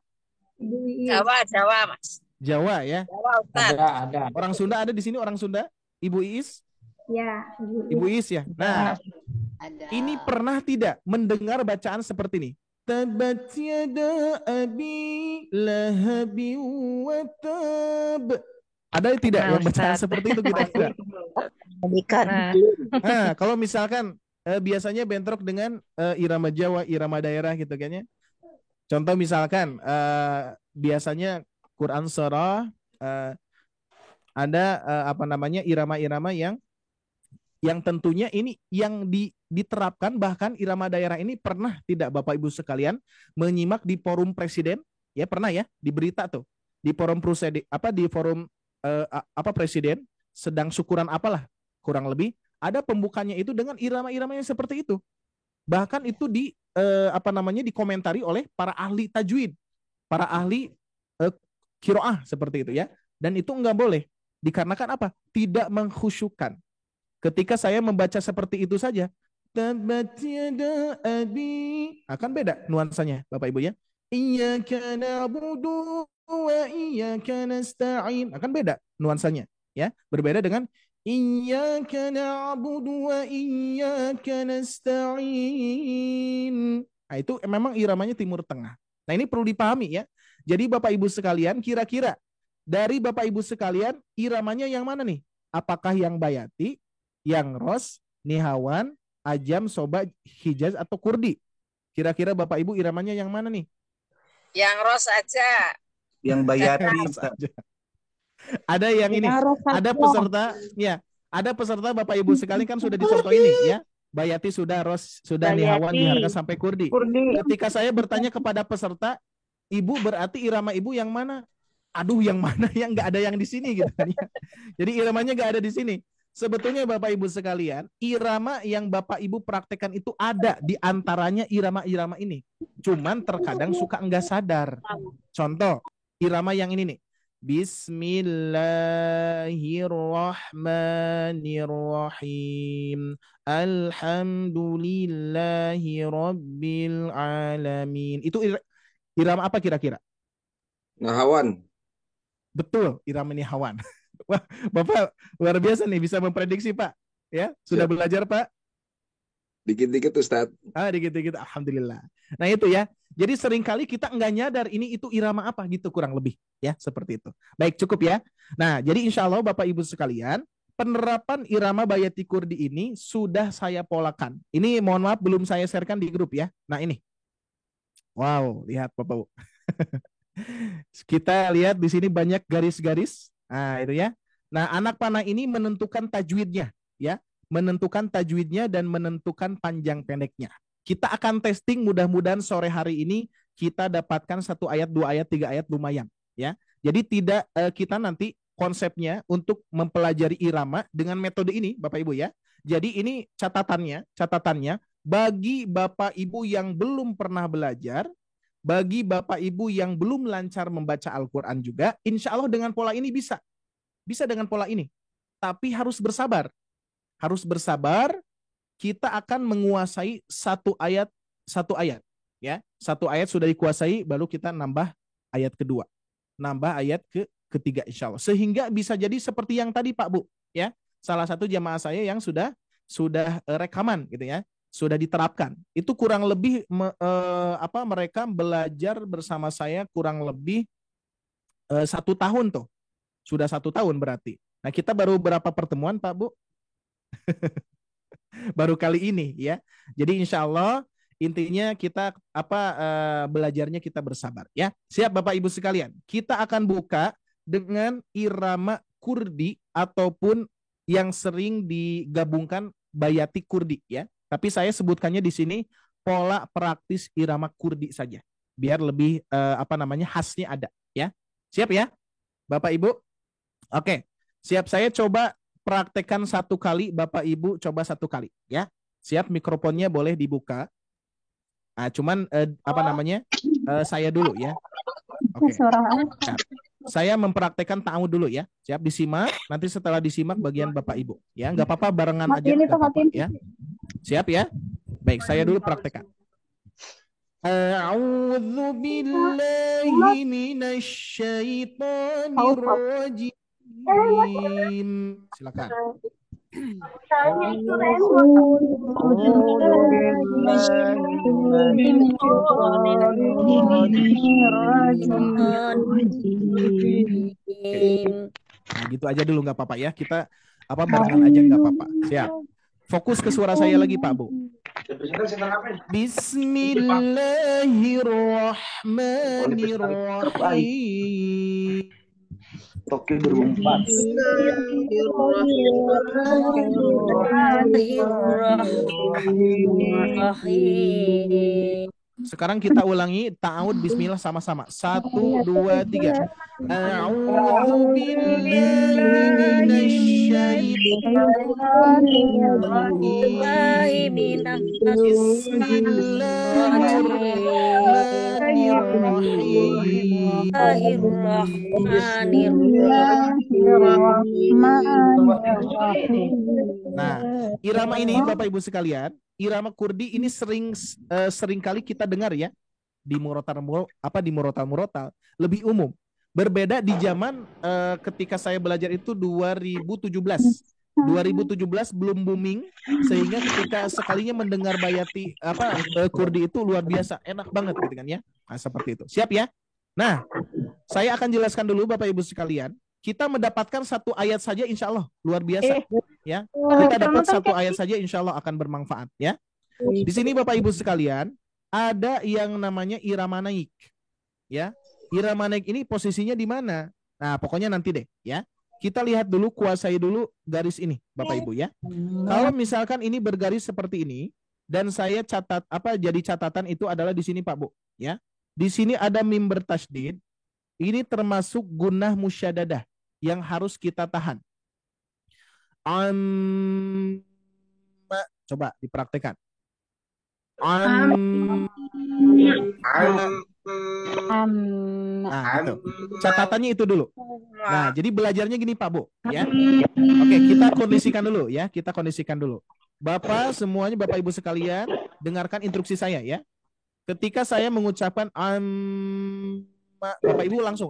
Jawa, Mas. Jawa ya. Jawa, Ustaz. Ada. Orang Sunda ada di sini orang Sunda? Ibu Iis? Ya, Ibu Iis ya. Nah, ini pernah tidak mendengar bacaan seperti ini? Tabat yada abi lahabi wa tab. Ada tidak yang bacaan seperti itu kira-kira? Nah, kalau misalkan biasanya bentrok dengan irama Jawa, irama daerah gitu kayaknya. Contoh misalkan biasanya Quran surah ada apa namanya irama-irama yang tentunya ini yang diterapkan, bahkan irama daerah ini pernah tidak Bapak Ibu sekalian menyimak di forum presiden, ya pernah ya, di berita tuh, di forum presiden presiden sedang syukuran apalah kurang lebih ada pembukanya itu dengan irama-irama yang seperti itu. Bahkan itu dikomentari oleh para ahli tajwid, para ahli qiraah seperti itu ya. Dan itu enggak boleh dikarenakan apa? Tidak mengkhusyukkan. Ketika saya membaca seperti itu saja, tabat yada abi, akan beda nuansanya Bapak Ibu ya. Iyyaka na'budu wa iyyaka nasta'in, akan beda nuansanya ya. Berbeda dengan Iyyaka na'budu wa iyyaka nasta'in. Nah, itu memang iramanya timur tengah. Nah, ini perlu dipahami ya. Jadi Bapak Ibu sekalian, kira-kira dari Bapak Ibu sekalian iramanya yang mana nih? Apakah yang bayati, yang ros, nihawan, ajam, soba, hijaz atau kurdi? Kira-kira Bapak Ibu iramanya yang mana nih? Yang ros aja. Yang bayati. Ada yang ini, ada peserta, ya, ada peserta Bapak Ibu sekalian kan sudah dicontoh ini, ya. Bayati sudah, ros sudah, nihawan, diharga sampai kurdi. Ketika saya bertanya kepada peserta, Ibu berarti irama Ibu yang mana? Aduh, yang mana yang nggak ada yang di sini gitu kan ya. Jadi iramanya nggak ada di sini. Sebetulnya Bapak Ibu sekalian, irama yang Bapak Ibu praktekkan itu ada di antaranya irama-irama ini. Cuman terkadang suka enggak sadar. Contoh, irama yang ini nih. Bismillahirrahmanirrahim. Alhamdulillahi rabbil alamin. Itu irama apa kira-kira? Nahawan. Betul, irama nihawan. Wah, Bapak luar biasa nih bisa memprediksi Pak. Ya, sudah belajar Pak? Dikit-dikit Ustaz. Dikit-dikit. Alhamdulillah. Nah itu ya. Jadi seringkali kita nggak nyadar ini itu irama apa gitu kurang lebih. Ya, seperti itu. Baik, cukup ya. Nah, jadi insya Allah Bapak Ibu sekalian, penerapan irama bayati kurdi ini sudah saya polakan. Ini mohon maaf belum saya sharekan di grup ya. Nah ini. Wow, lihat Bapak Bu. Kita lihat di sini banyak garis-garis. Nah, itu ya. Nah, anak panah ini menentukan tajwidnya, ya. Menentukan tajwidnya dan menentukan panjang pendeknya. Kita akan testing, mudah-mudahan sore hari ini kita dapatkan 1 ayat, 2 ayat, 3 ayat lumayan, ya. Jadi tidak kita nanti konsepnya untuk mempelajari irama dengan metode ini, Bapak Ibu ya. Jadi ini catatannya bagi Bapak Ibu yang belum pernah belajar, bagi Bapak Ibu yang belum lancar membaca Al-Quran juga, insya Allah dengan pola ini bisa. Bisa dengan pola ini. Tapi harus bersabar. Harus bersabar, kita akan menguasai satu ayat. Ya, satu ayat sudah dikuasai, baru kita nambah ayat kedua. Nambah ayat ketiga insya Allah. Sehingga bisa jadi seperti yang tadi Pak Bu. Ya, salah satu jamaah saya yang sudah rekaman gitu ya. Sudah diterapkan. Itu kurang lebih mereka belajar bersama saya kurang lebih 1 tahun tuh. Sudah 1 tahun berarti. Nah, kita baru berapa pertemuan Pak Bu? Baru kali ini ya. Jadi insya Allah intinya kita belajarnya kita bersabar ya. Siap Bapak Ibu sekalian. Kita akan buka dengan irama kurdi ataupun yang sering digabungkan bayati kurdi ya. Tapi saya sebutkannya di sini pola praktis irama kurdi saja. Biar lebih khasnya ada ya. Siap ya Bapak Ibu? Oke. Siap, saya coba praktekkan 1 kali, Bapak Ibu coba 1 kali ya. Siap, mikrofonnya boleh dibuka. Nah, cuman saya dulu ya. Oke. Nah, saya mempraktekkan ta'awud dulu ya. Siap, disimak. Nanti setelah disimak bagian Bapak Ibu ya. Nggak apa-apa barengan aja nggak apa-apa ya. Siap ya? Baik, saya dulu praktekkan. A'udzu billahi minasy syaithanir rajim. Silakan. Nah, gitu aja dulu nggak apa-apa ya. Kita barengan aja nggak apa-apa. Siap. Fokus ke suara saya lagi Pak Bu. Bismillahirrahmanirrahim. Tokyo 2004. Sekarang kita ulangi ta'awud bismillah sama-sama. 1, 2, 3. A'udzu billahi Nah, irama ini Bapak Ibu sekalian, irama kurdi ini sering kali kita dengar ya di murotal lebih umum. Berbeda di zaman ketika saya belajar itu 2017 belum booming, sehingga ketika sekalinya mendengar bayati kurdi itu luar biasa enak banget gitu kan ya. Nah, seperti itu. Siap ya? Nah, saya akan jelaskan dulu Bapak Ibu sekalian. Kita mendapatkan 1 ayat saja insya Allah luar biasa ya. Kita dapat 1 ayat saja insya Allah akan bermanfaat ya. Di sini Bapak Ibu sekalian ada yang namanya irama naik ya. Irama naik ini posisinya di mana? Nah, pokoknya nanti deh ya. Kita lihat dulu, kuasai dulu garis ini Bapak Ibu ya. Kalau misalkan ini bergaris seperti ini dan saya catat jadi catatan itu adalah di sini Pak Bu ya. Di sini ada mim bertasydid. Ini termasuk gunnah musyaddadah yang harus kita tahan. Coba dipraktekkan. Nah, itu. Catatannya itu dulu. Nah, jadi belajarnya gini Pak Bu, ya. Oke, kita kondisikan dulu ya. Kita kondisikan dulu. Bapak semuanya, Bapak Ibu sekalian, dengarkan instruksi saya ya. Ketika saya mengucapkan Bapak Ibu langsung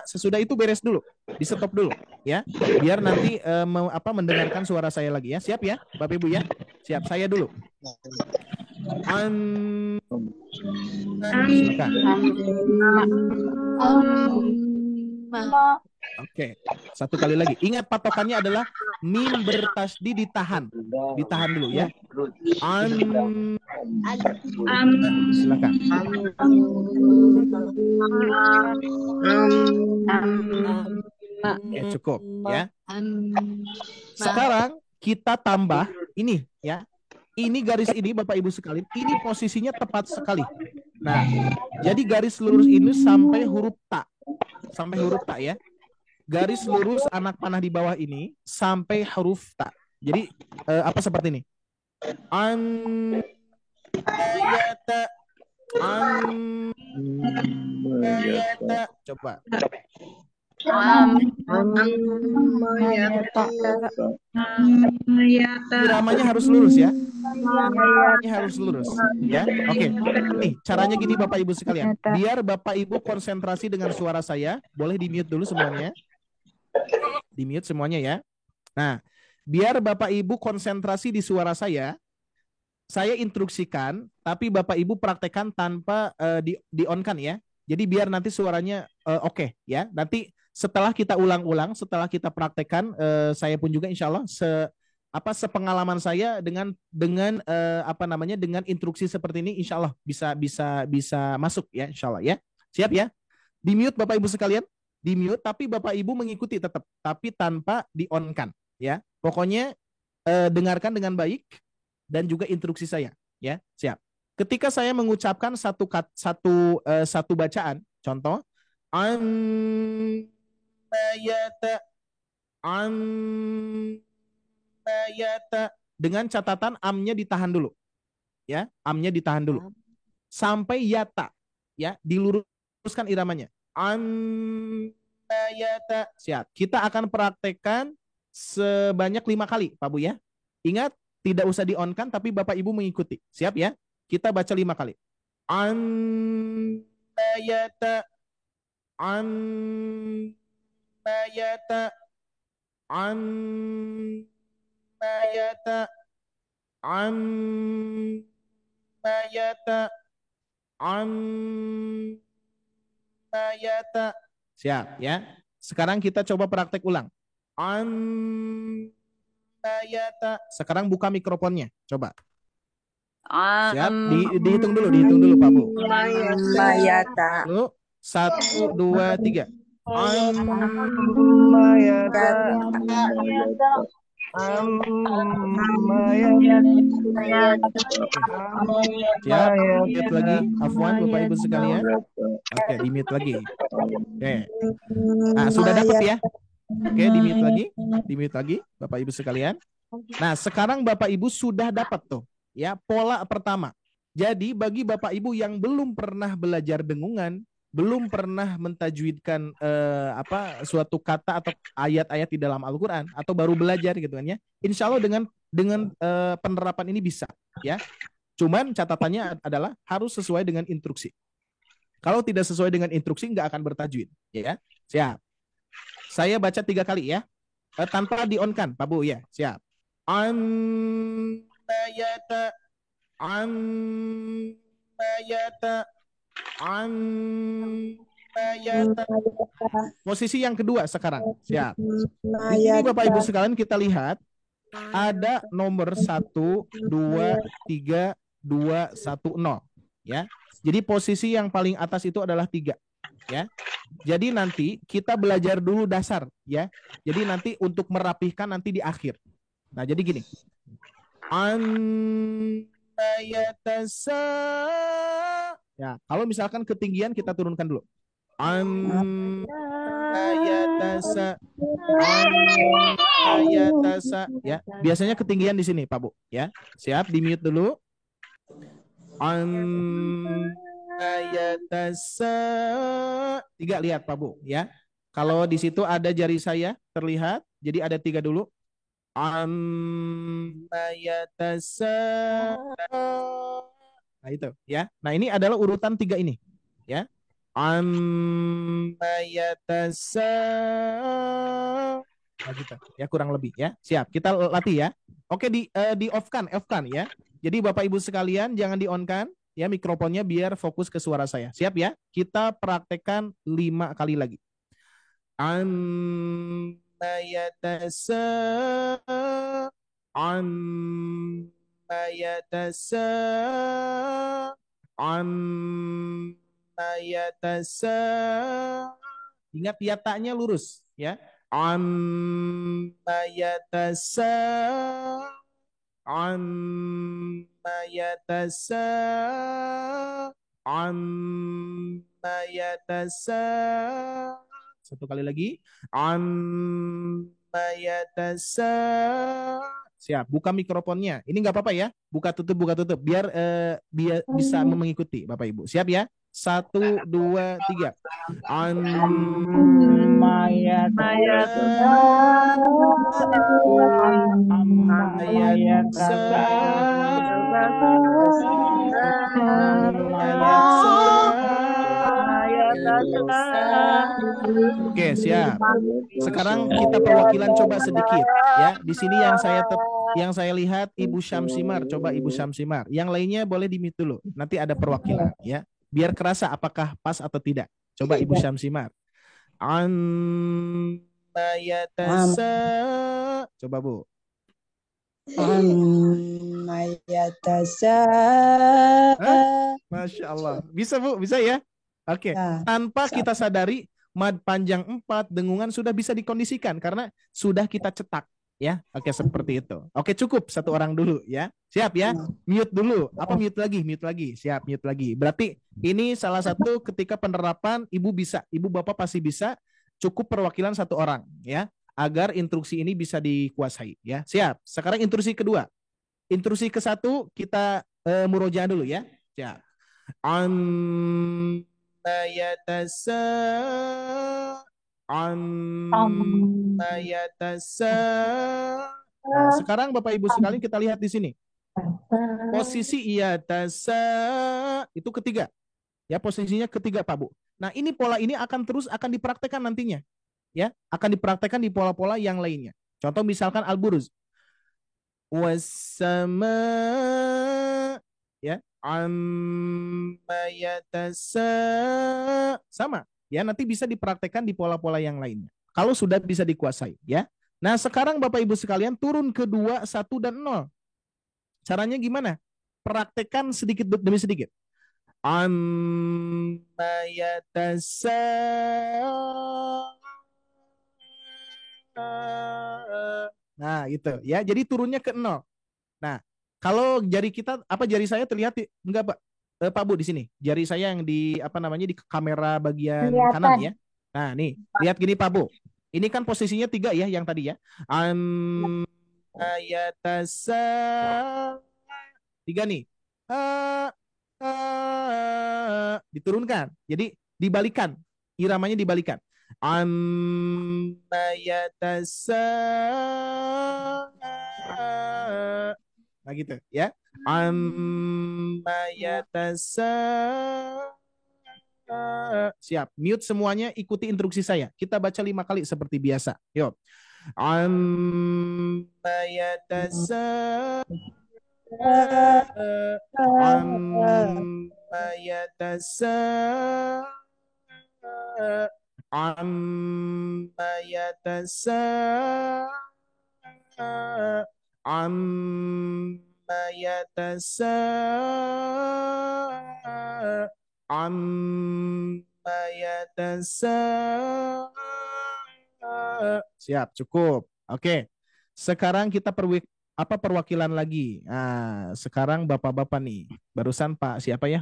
sesudah itu beres dulu, di stop dulu ya, biar nanti mendengarkan suara saya lagi ya. Siap ya Bapak Ibu ya. Siap, saya dulu. Silakan. Oke, satu kali lagi. Ingat patokannya adalah mim bertasydid ditahan dulu ya. Silakan. Ya, cukup ya. Sekarang kita tambah ini ya. Ini garis ini Bapak Ibu sekalian, ini posisinya tepat sekali. Nah, jadi garis lurus ini sampai huruf ta. Sampai huruf ta ya. Garis lurus anak panah di bawah ini sampai huruf ta. Jadi apa seperti ini? Mayata, mayata. Coba. Iramanya harus lurus ya. Iramanya harus lurus ya. Oke. Nih, caranya gini Bapak Ibu sekalian. Biar Bapak Ibu konsentrasi dengan suara saya, boleh di-mute dulu semuanya. Di-mute semuanya ya. Nah, biar Bapak Ibu konsentrasi di suara saya instruksikan, tapi Bapak Ibu praktekkan tanpa di-on-kan ya. Jadi biar nanti suaranya oke ya. Nanti setelah kita ulang-ulang, setelah kita praktekkan, saya pun juga insya Allah sepengalaman saya dengan dengan instruksi seperti ini, insya Allah bisa masuk ya, insya Allah ya. Siap ya? Di mute Bapak Ibu sekalian, di mute tapi Bapak Ibu mengikuti tetap, tapi tanpa di-on-kan ya. Pokoknya dengarkan dengan baik dan juga instruksi saya ya. Siap. Ketika saya mengucapkan satu bacaan, contoh mayata, dengan catatan amnya ditahan dulu ya, amnya ditahan dulu sampai yata ya, diluruskan iramanya. Mayata. Siap. Kita akan praktekkan sebanyak 5 kali Pak Bu ya. Ingat, tidak usah di-on-kan tapi Bapak Ibu mengikuti. Siap ya? Kita baca 5 kali. Mayata, mayata, mayata, mayata, mayata. Siap ya. Sekarang kita coba praktek ulang. Mayata. Sekarang buka mikrofonnya. Coba. Siap. Dihitung dulu Pak Bu. Mayata. Lalu 1, 2, 3. Siap, mute lagi. Afwan Bapak Ibu sekalian. Oke, di mute lagi. Oke. Nah, sudah dapat ya? Oke, di mute lagi Bapak Ibu sekalian. Nah, sekarang Bapak Ibu sudah dapat tuh ya pola pertama. Jadi bagi Bapak Ibu yang belum pernah belajar dengungan, belum pernah mentajwidkan suatu kata atau ayat-ayat di dalam Al-Quran, atau baru belajar gitu kan ya, insya Allah dengan penerapan ini bisa ya. Cuman catatannya adalah harus sesuai dengan instruksi. Kalau tidak sesuai dengan instruksi nggak akan bertajwid ya. Siap. Saya baca 3 kali ya, tanpa di-on-kan Pak Bu ya. Siap. Mayata, mayata, mayata. Posisi yang kedua sekarang. Siap. Di sini Bapak Ibu sekalian kita lihat ada nomor 1, 2, 3, 2, 1, 0 ya. Jadi posisi yang paling atas itu adalah 3 ya. Jadi nanti kita belajar dulu dasar ya. Jadi nanti untuk merapihkan nanti di akhir. Nah, jadi gini. Ya, kalau misalkan ketinggian kita turunkan dulu. Ya, biasanya ketinggian di sini Pak Bu ya. Siap, di mute dulu. Tiga, lihat Pak Bu ya. Kalau di situ ada jari saya terlihat, jadi ada 3 dulu. Nah itu ya. Nah ini adalah urutan 3 ini ya. Nah gitu ya, kurang lebih ya. Siap, kita latih ya. Oke, di off-kan ya. Jadi Bapak Ibu sekalian jangan di-on-kan ya mikrofonnya, biar fokus ke suara saya. Siap ya? Kita praktekkan 5 kali lagi. Ingat yatanya lurus ya. Satu kali lagi. yatasa. Siap, buka mikrofonnya. Ini nggak apa-apa ya. Buka tutup biar biar bisa mengikuti Bapak Ibu. Siap ya? 1, 2, 3. Amma yatasa. Amma yatasa. Oke, siap. Sekarang kita perwakilan coba sedikit ya. Di sini yang saya lihat Ibu Syamsimar, coba Ibu Syamsimar. Yang lainnya boleh di-mute dulu. Nanti ada perwakilan ya. Biar kerasa apakah pas atau tidak. Coba Ibu Syamsimar. Yatasa. Coba Bu. Yatasa. Masya Allah. Bisa Bu, bisa ya? Oke. Tanpa kita sadari, mad panjang 4, dengungan sudah bisa dikondisikan karena sudah kita cetak. Ya, oke seperti itu. Oke cukup satu orang dulu ya. Siap ya? Mute dulu. Apa mute lagi? Mute lagi. Siap, mute lagi. Berarti ini salah satu ketika penerapan Ibu bisa, Ibu Bapak pasti bisa. Cukup perwakilan satu orang ya, agar instruksi ini bisa dikuasai ya. Siap. Sekarang instruksi kedua. Instruksi ke satu kita murojaah dulu ya. Siap. Yatasa. Yatasa. Nah, sekarang Bapak Ibu sekalian kita lihat di sini. Posisi yatasa itu ketiga. Ya, posisinya ketiga Pak Bu. Nah, ini pola ini akan dipraktekkan nantinya. Ya, akan dipraktekkan di pola-pola yang lainnya. Contoh misalkan al-buruz. Wassama ya, yatasa. Sama. Ya, nanti bisa dipraktekkan di pola-pola yang lainnya. Kalau sudah bisa dikuasai, ya. Nah, sekarang Bapak Ibu sekalian turun ke 2, 1 dan 0. Caranya gimana? Praktekkan sedikit demi sedikit. Yatasa. Nah, gitu ya. Jadi turunnya ke 0. Nah, kalau jari kita jari saya terlihat enggak Pak? Pak Bu di sini. Jari saya yang di di kamera bagian kanan ya. Nah, nih, lihat gini Pak Bu. Ini kan posisinya 3 ya yang tadi ya. Yatasa. 3 nih. Diturunkan. Jadi dibalikan. Iramanya dibalikan. Yatasa. Nah gitu ya. Yatasa. Siap. Mute semuanya, ikuti instruksi saya. Kita baca 5 kali seperti biasa. Yuk. Yatasa. Yatasa. Yatasa. Yatasa. Yatasa. Siap, cukup. Oke. Sekarang kita perwakilan lagi. Nah, sekarang Bapak-bapak nih. Barusan Pak siapa ya?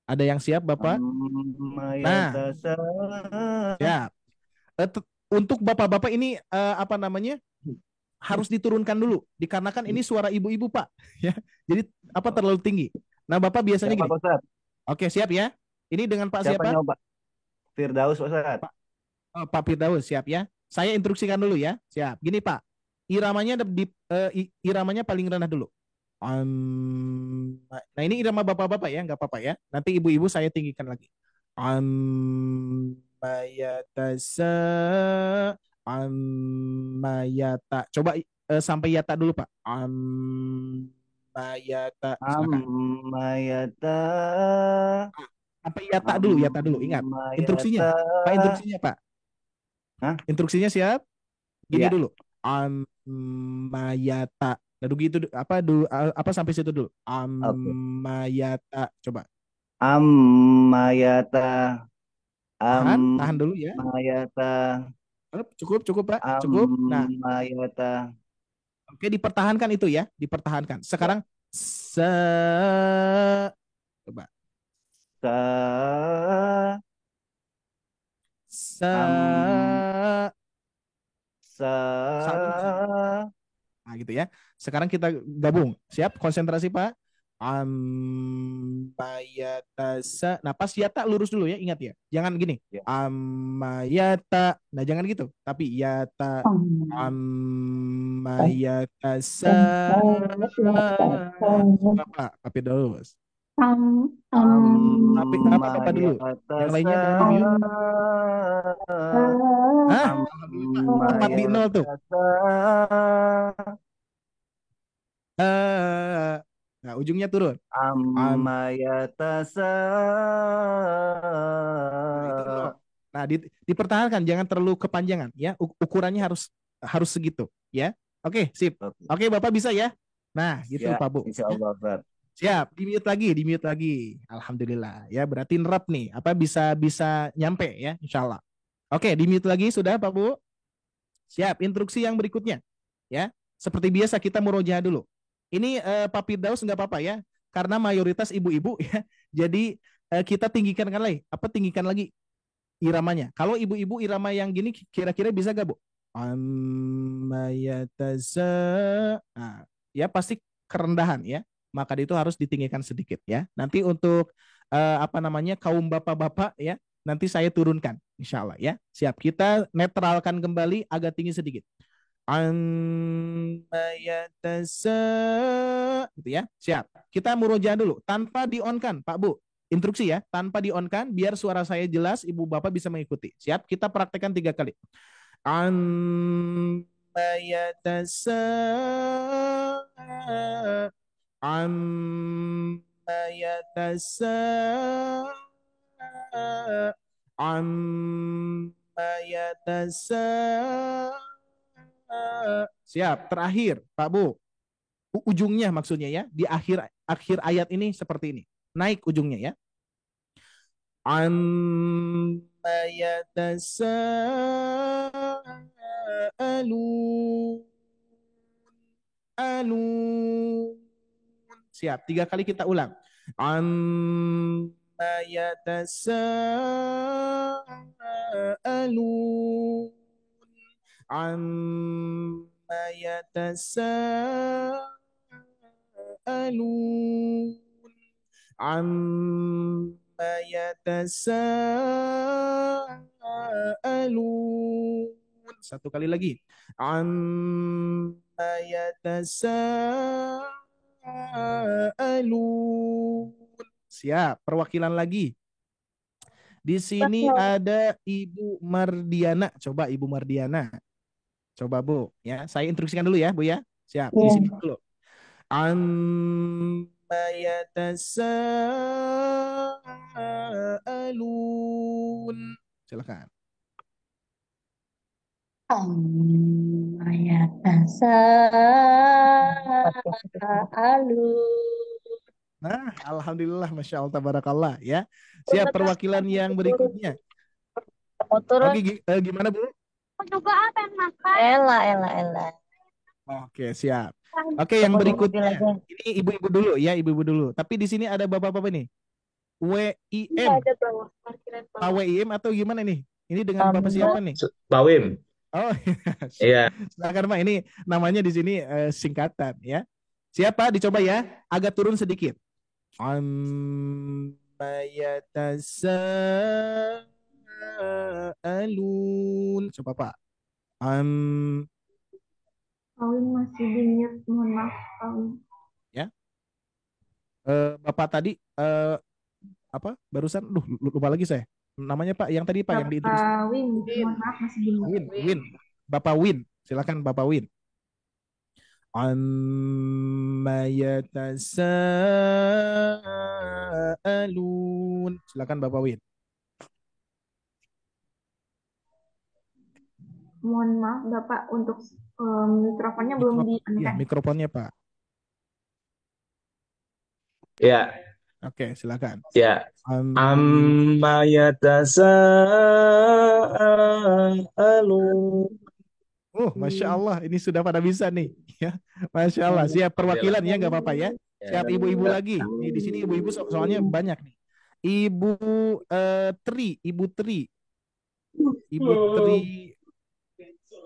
Ada yang siap Bapak? Nah, siap. Untuk Bapak-bapak ini harus diturunkan dulu dikarenakan ini suara ibu-ibu Pak ya. Jadi terlalu tinggi. Nah, Bapak biasanya gini. Oke, siap ya. Ini dengan Pak siapa? Pak Firdaus Ustaz. Pak Firdaus, siap ya. Saya instruksikan dulu ya. Siap. Gini Pak. Iramanya iramanya paling rendah dulu. Nah, ini irama bapak-bapak ya, nggak apa-apa ya. Nanti ibu-ibu saya tinggikan lagi. Yatasa. Yata. Coba sampai yata dulu Pak. Yata. Yata. Sampai yata dulu. Ingat instruksinya. Pak, instruksinya Pak. Hah? Instruksinya siap? Gini ya. Dulu. Yata. Nah, gitu apa sampai situ dulu. Yata. Coba. Yata. Tahan dulu ya. Yata. Cukup Pak. Cukup. Nah. Yata. Oke, dipertahankan itu ya. Dipertahankan. Sekarang coba. Sekarang kita gabung. Siap? Konsentrasi, Pak. Ammayatasa. Nah, pas yata lurus dulu ya, ingat ya. Jangan gini. Ya. Ammayata. Nah, jangan gitu. Tapi yata. Ammayatasa. Bapak, tapi dulu. Bos. Tapi apa Bapak dulu? Yang lainnya jangan di mute. Hah? Alhamdulillah, Pak. 4 di 0 tuh. Nah, ujungnya turun. Ammayatasa. Nah, itu nol. Nah, dipertahankan, jangan terlalu kepanjangan ya. Ukurannya harus segitu ya. Oke, sip. Oke, Bapak bisa ya. Nah, gitu Ya, Pak Bu. insya Allah, Ustaz. Siap, di mute lagi. Alhamdulillah ya, berarti nerap nih. Apa bisa nyampe ya, insya Allah. Oke, di mute lagi sudah Pak Bu. Siap, instruksi yang berikutnya ya. Seperti biasa kita murojaah dulu. Ini Pak Firdaus nggak apa-apa ya, karena mayoritas ibu-ibu ya. Jadi kita tinggikan lagi iramanya. Kalau ibu-ibu irama yang gini kira-kira bisa gak Bu? Ammayatasa. Nah, ya pasti kerendahan ya. Maka itu harus ditinggikan sedikit ya. Nanti untuk kaum bapak-bapak ya, nanti saya turunkan insya Allah ya. Siap, kita netralkan kembali agak tinggi sedikit. Ammayatasa, gitu ya. Siap. Kita murojaah dulu tanpa di-on-kan, Pak Bu. Instruksi ya, tanpa di-on-kan biar suara saya jelas, ibu bapak bisa mengikuti. Siap, kita praktekkan 3 kali. Ammayatasa. Ammayatasa. Ammayatasa. Siap, terakhir Pak Bu. Ujungnya maksudnya ya, di akhir ayat ini seperti ini. Naik ujungnya ya. Alun. Siap, 3 kali kita ulang. Alun. Ammayatasa. Ammayatasa. Satu kali lagi. Ammayatasa. Siap, perwakilan lagi. Di sini ada Ibu Mardiana. Coba Ibu Mardiana. Coba Bu, ya. Saya instruksikan dulu ya, Bu ya. Siap, di sini dulu. Ammayatasa-alun. Silakan. Ammayatasa-alun. Nah, alhamdulillah, masya Allah, tabarakallah ya. Siap, perwakilan yang berikutnya. Oke, gimana Bu? Coba apa yang makan? Ella. Oke, siap. Oke, yang berikutnya. Ini ibu-ibu dulu ya, ibu-ibu dulu. Tapi di sini ada bapak-bapak nih. WIM. Pak WIM atau gimana nih? Ini dengan bapak siapa nih? Pak Wim. Oh, iya. Silakan Pak. Ini namanya di sini singkatan ya. Siapa? Dicoba ya. Agak turun sedikit. Ammayatasa-alun. Coba Pak. Kawin masih di mute, mohon maaf kawin. Ya. Bapak tadi apa? Barusan lupa lagi saya. Namanya Pak yang tadi Pak yang diintroduksi. Win, mohon maaf masih di mute. Win. Bapak Win. Silakan Bapak Win. Ammayatasa-alun. Silakan Bapak Win. Mohon maaf Bapak untuk mikrofonnya belum di-on-kan. Iya, mikrofonnya Pak. Ya. Oke, silakan. Ya. Ammayatasa-alun. Masya Allah, ini sudah pada bisa nih, ya. Masya Allah, siap perwakilan ya, nggak apa-apa ya. Siap ibu-ibu lagi. Nih di sini ibu-ibu soalnya banyak nih. Ibu Tri, Ibu Tri,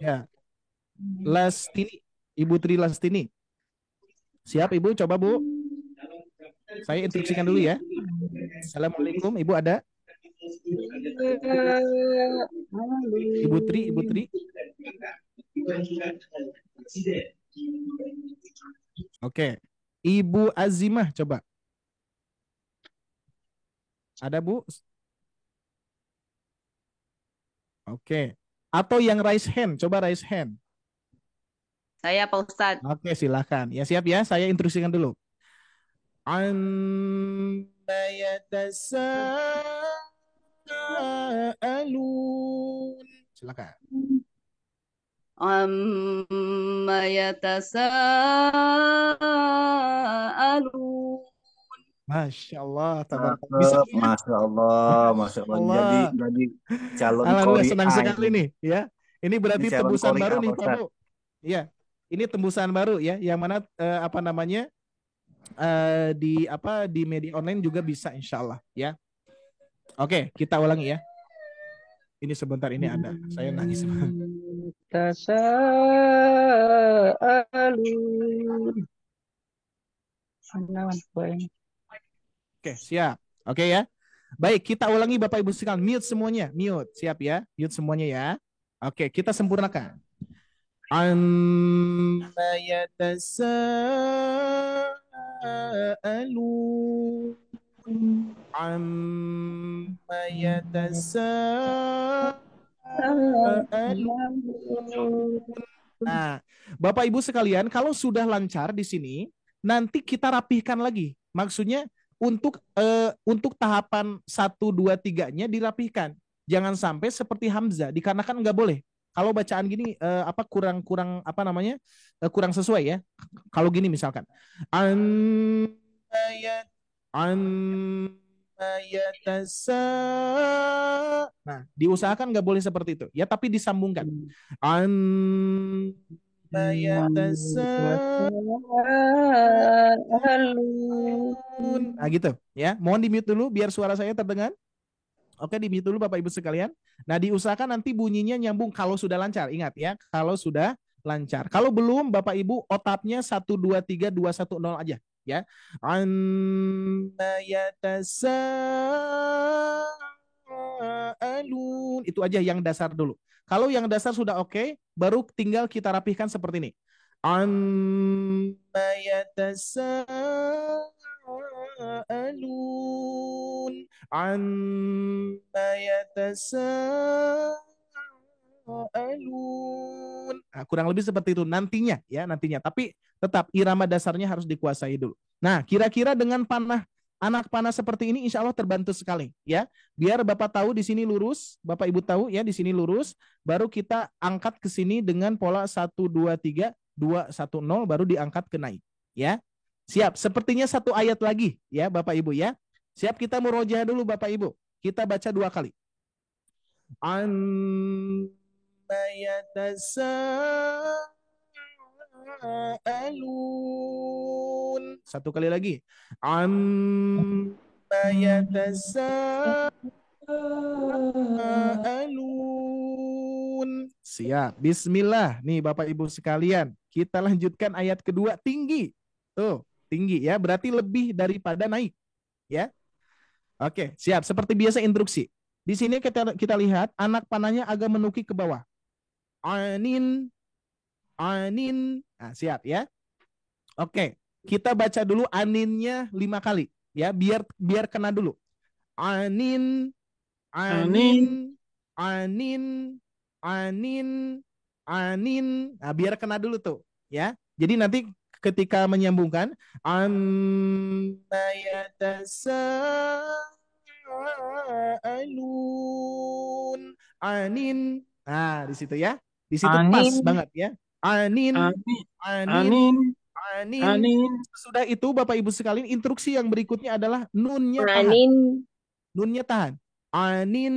ya. Lastini, Ibu Tri Lastini. Siap Ibu, coba Bu. Saya instruksikan dulu ya. Assalamualaikum, Ibu ada? Ibu Tri. Oke. Ibu Azimah coba. Ada Bu? Oke. Atau yang raise hand, coba raise hand. Saya Pak Ustadz. Oke, silakan. Ya siap ya, saya instruksikan dulu. Amma yatasaalun. Silakan. Amma yatasaalun. Masya Allah, tabarakallah. Bisa Bu ya? Masya Allah. Allah. Jadi calon Alhamdulillah, Qori'ah senang sekali ini. nih ya. Ini berarti Ini calon tembusan Qori'ah, baru nih Pak Pak Ustadz. Bu. Iya. Ini tembusan baru ya, yang mana apa namanya? Di media online juga bisa insya Allah ya. Oke, kita ulangi ya. Ini sebentar, ini ada. Saya nangis. Tasaalun. Oke, siap. Oke ya. Baik, kita ulangi Bapak Ibu sekalian. Mute semuanya, mute. Siap ya. Mute semuanya ya. Oke, kita sempurnakan. Amma yatasaalun. Amma yatasaalun. Nah, Bapak Ibu sekalian, kalau sudah lancar di sini, nanti kita rapihkan lagi. Maksudnya untuk tahapan 1, 2, 3-nya dirapihkan. Jangan sampai seperti Hamzah, dikarenakan nggak boleh. Kalau bacaan gini kurang kurang sesuai ya. Kalau gini misalkan, nah, diusahakan nggak boleh seperti itu ya, tapi disambungkan. Nah gitu ya. Mohon di mute dulu biar suara saya terdengar. Oke, di mute dulu Bapak Ibu sekalian. Nah, diusahakan nanti bunyinya nyambung kalau sudah lancar. Ingat ya, kalau sudah lancar. Kalau belum Bapak Ibu otapnya 1 2 3 2 1 0 aja ya. Yatasaalun. Itu aja yang dasar dulu. Kalau yang dasar sudah oke, baru tinggal kita rapihkan seperti ini. Amma yatasaalun. Amma yatasaalun. Nah, kurang lebih seperti itu nantinya ya, nantinya. Tapi tetap irama dasarnya harus dikuasai dulu. Nah, kira-kira dengan anak panah seperti ini insya Allah terbantu sekali ya. Biar Bapak tahu di sini lurus, Bapak Ibu tahu ya di sini lurus, baru kita angkat ke sini dengan pola 1 2 3 2 1 0 baru diangkat ke naik ya. Siap, sepertinya satu ayat lagi ya Bapak Ibu ya. Siap, kita murojaah dulu Bapak Ibu. Kita baca 2 kali. Amma yatasaalun. 1 kali lagi. Amma yatasaalun. Siap. Bismillah. Nih Bapak Ibu sekalian, kita lanjutkan ayat kedua tinggi. Tuh, tinggi ya, berarti lebih daripada naik. Ya. Oke, siap. Seperti biasa instruksi. Di sini kita lihat anak panahnya agak menukik ke bawah. Anin. Nah, siap ya. Oke, kita baca dulu aninnya 5 kali ya, biar kena dulu. Anin. Nah, biar kena dulu tuh ya. Jadi nanti ketika menyambungkan amma yatasaalun anin. Nah, di situ ya. Di situ pas banget ya. Anin. Sudah itu Bapak Ibu sekalian, instruksi yang berikutnya adalah nunnya tahan. Nunnya tahan. Anin.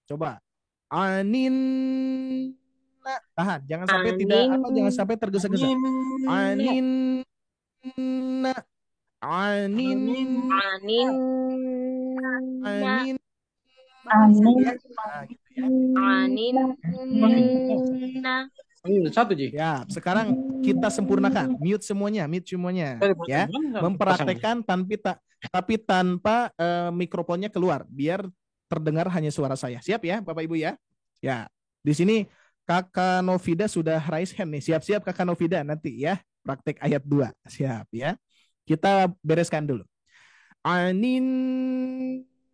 Coba. Anin. Tahan. Jangan sampai jangan sampai tergesa-gesa. Anin. Nah, gitu ya. Satu, Ji. Ya, sekarang kita sempurnakan. Mute semuanya ya. Mempraktekkan tapi tanpa mikrofonnya keluar biar terdengar hanya suara saya. Siap ya, Bapak Ibu ya? Ya. Di sini Kakak Novida sudah raise hand nih. Siap-siap Kakak Novida nanti ya. Praktek ayat 2. Siap ya. Kita bereskan dulu. Anin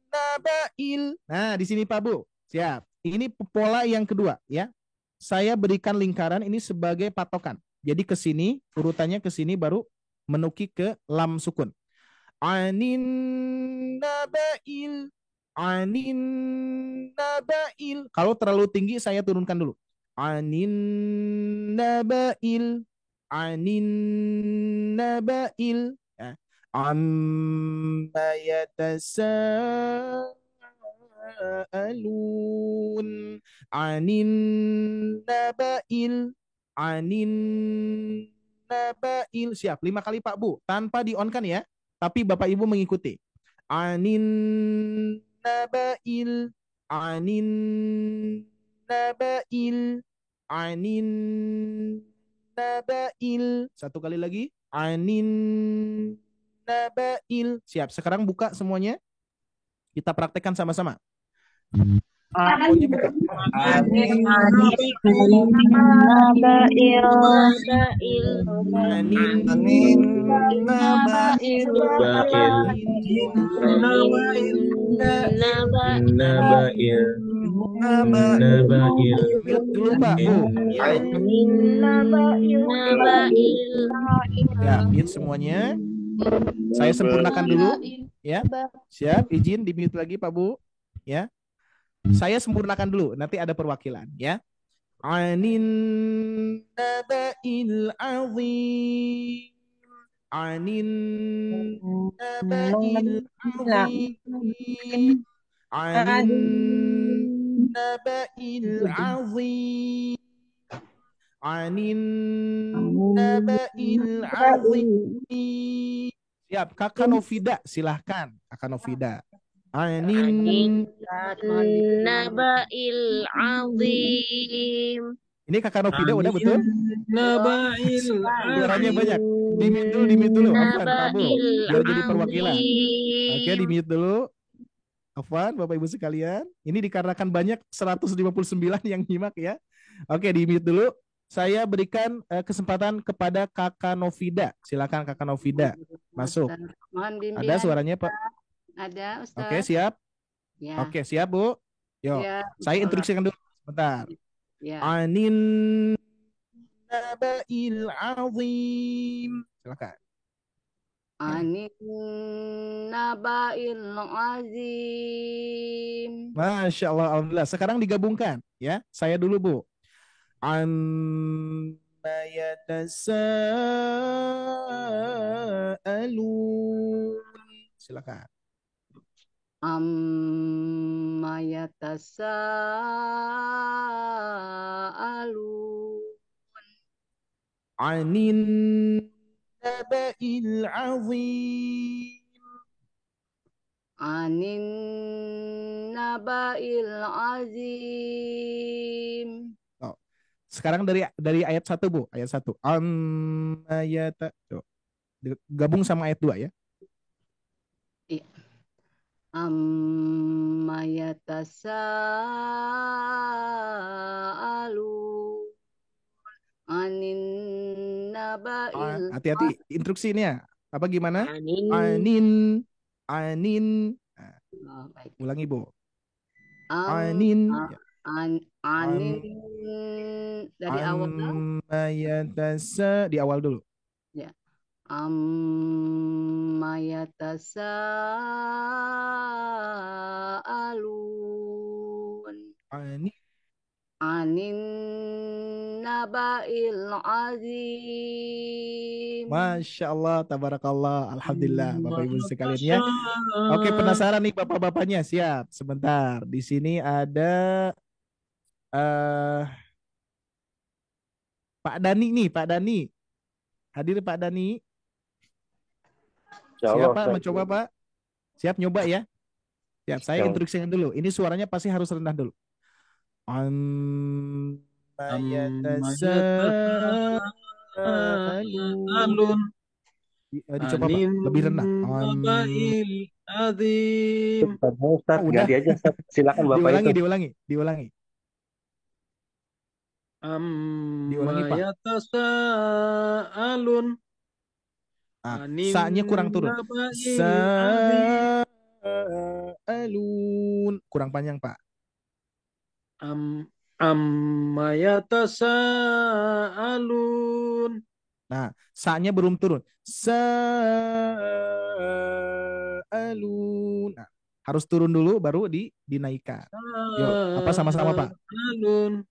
nabail. Nah, di sini Pak Bu. Siap. Ini pola yang kedua ya. Saya berikan lingkaran ini sebagai patokan. Jadi ke sini, urutannya ke sini baru menukik ke lam sukun. Anin nabail. Anin nabail. Kalau terlalu tinggi saya turunkan dulu. Anin nabail. Anin nabail. Ya. Amma yatasaalun anin nabail. Siap. 5 kali Pak Bu. Tanpa di-on kan ya. Tapi Bapak Ibu mengikuti. Anin nabail. Anin nabail. Anin nabail. Satu kali lagi. Anin nabail. Siap. Sekarang buka semuanya. Kita praktekkan sama-sama. Pokoknya buka. Anin nabail. Anin nabail. Nabail. Dulu Pak Bu. Ya, mute semuanya. Saya sempurnakan dulu. Ya, siap. Izin di mute lagi Pak Bu. Ya, saya sempurnakan dulu. Nanti ada perwakilan. Ya. Anin nabail azim. Anin nabail azim. Anin nabail azim. Anin nabail azim. Siap, Kakak Novida, silahkan Kakak Novida. Anin nabail azim. Ini Kakak Novida udah betul? Nabail. Suaranya banyak. Di mute dulu. Afwan, Pak Bu. Biar jadi perwakilan. Oke, di mute dulu. Afwan, Bapak Ibu sekalian. Ini dikarenakan banyak 159 yang nyimak ya. Oke, di mute dulu. Saya berikan kesempatan kepada Kakak Novida. Silakan Kakak Novida. Masuk. Mohon bimbingan. Ada suaranya, Pak? Ada, Ustaz. Oke, siap. Ya. Oke, siap, Bu. Yuk, Ya, saya instruksikan dulu sebentar. Ya. Anin nabail azim. Silakan. Anin nabail azim. Masya Allah, alhamdulillah. Sekarang digabungkan, ya. Saya dulu, Bu. Amma yatasaalun. Silakan. Amma yatasaalun. Anin nabail azim. Anin nabail azim. Oh. Sekarang dari ayat 1, Bu. Ayat 1. Amma yata. Gabung sama ayat 2 ya. Iya. Amma yatasaalun anin nabail. Hati-hati instruksinya. Apa gimana? Anin. Anin. Nah, baik. ulangi, Bu. Anin. Anin dari awal. Amma yatasa di awal dulu. Ya. Amma yatasaalun anin nabail azim. Masya Allah, tabarakallah, alhamdulillah, Bapak Ibu sekalian ya. Oke, penasaran nih bapak-bapaknya, siap. Sebentar, di sini ada Pak Dani nih, Pak Dani. Hadir Pak Dani. Siap Pak, mencoba Pak. Siap nyoba ya. Siap, saya instruksikan dulu. Ini suaranya pasti harus rendah dulu. yatasaalun. Dicoba Pak, Anin lebih rendah. naba'il azim. Ustaz, udah. ganti aja Ustaz. Silakan Bapak itu. Diulangi. Diulangi, Amma Pak. yatasaalun. Sa-nya kurang turun. Sa'alun. Kurang panjang, Pak. Amma yatasaalun. Nah, sa-nya belum turun. Sa'alun. Nah, harus turun dulu baru dinaikkan. Yuk, apa sama-sama, Pak? Alun.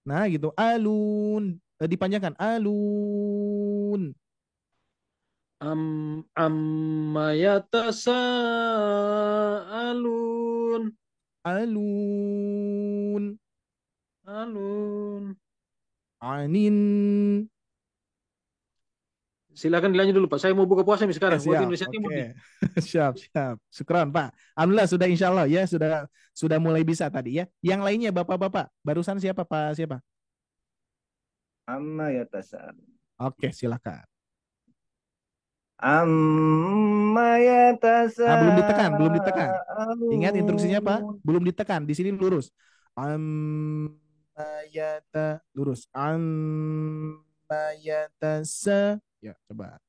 Nah, gitu. Alun. Dipanjangkan. Alun. Amma yatasaalun. Alun. Anin. Silakan dilanjut dulu Pak. Saya mau buka puasa nih sekarang. Waktu Siap. Indonesia Timur nih. Siap. Syukran Pak. Alhamdulillah sudah insya Allah ya sudah mulai bisa tadi ya. Yang lainnya Bapak-bapak. Barusan siapa Pak? Siapa? Amma yatasaalun. Oke, silakan. Amma yatasaalun. Belum ditekan. Ingat instruksinya Pak? Belum ditekan. Di sini lurus. Lurus. Amma yatasa. Ya, coba.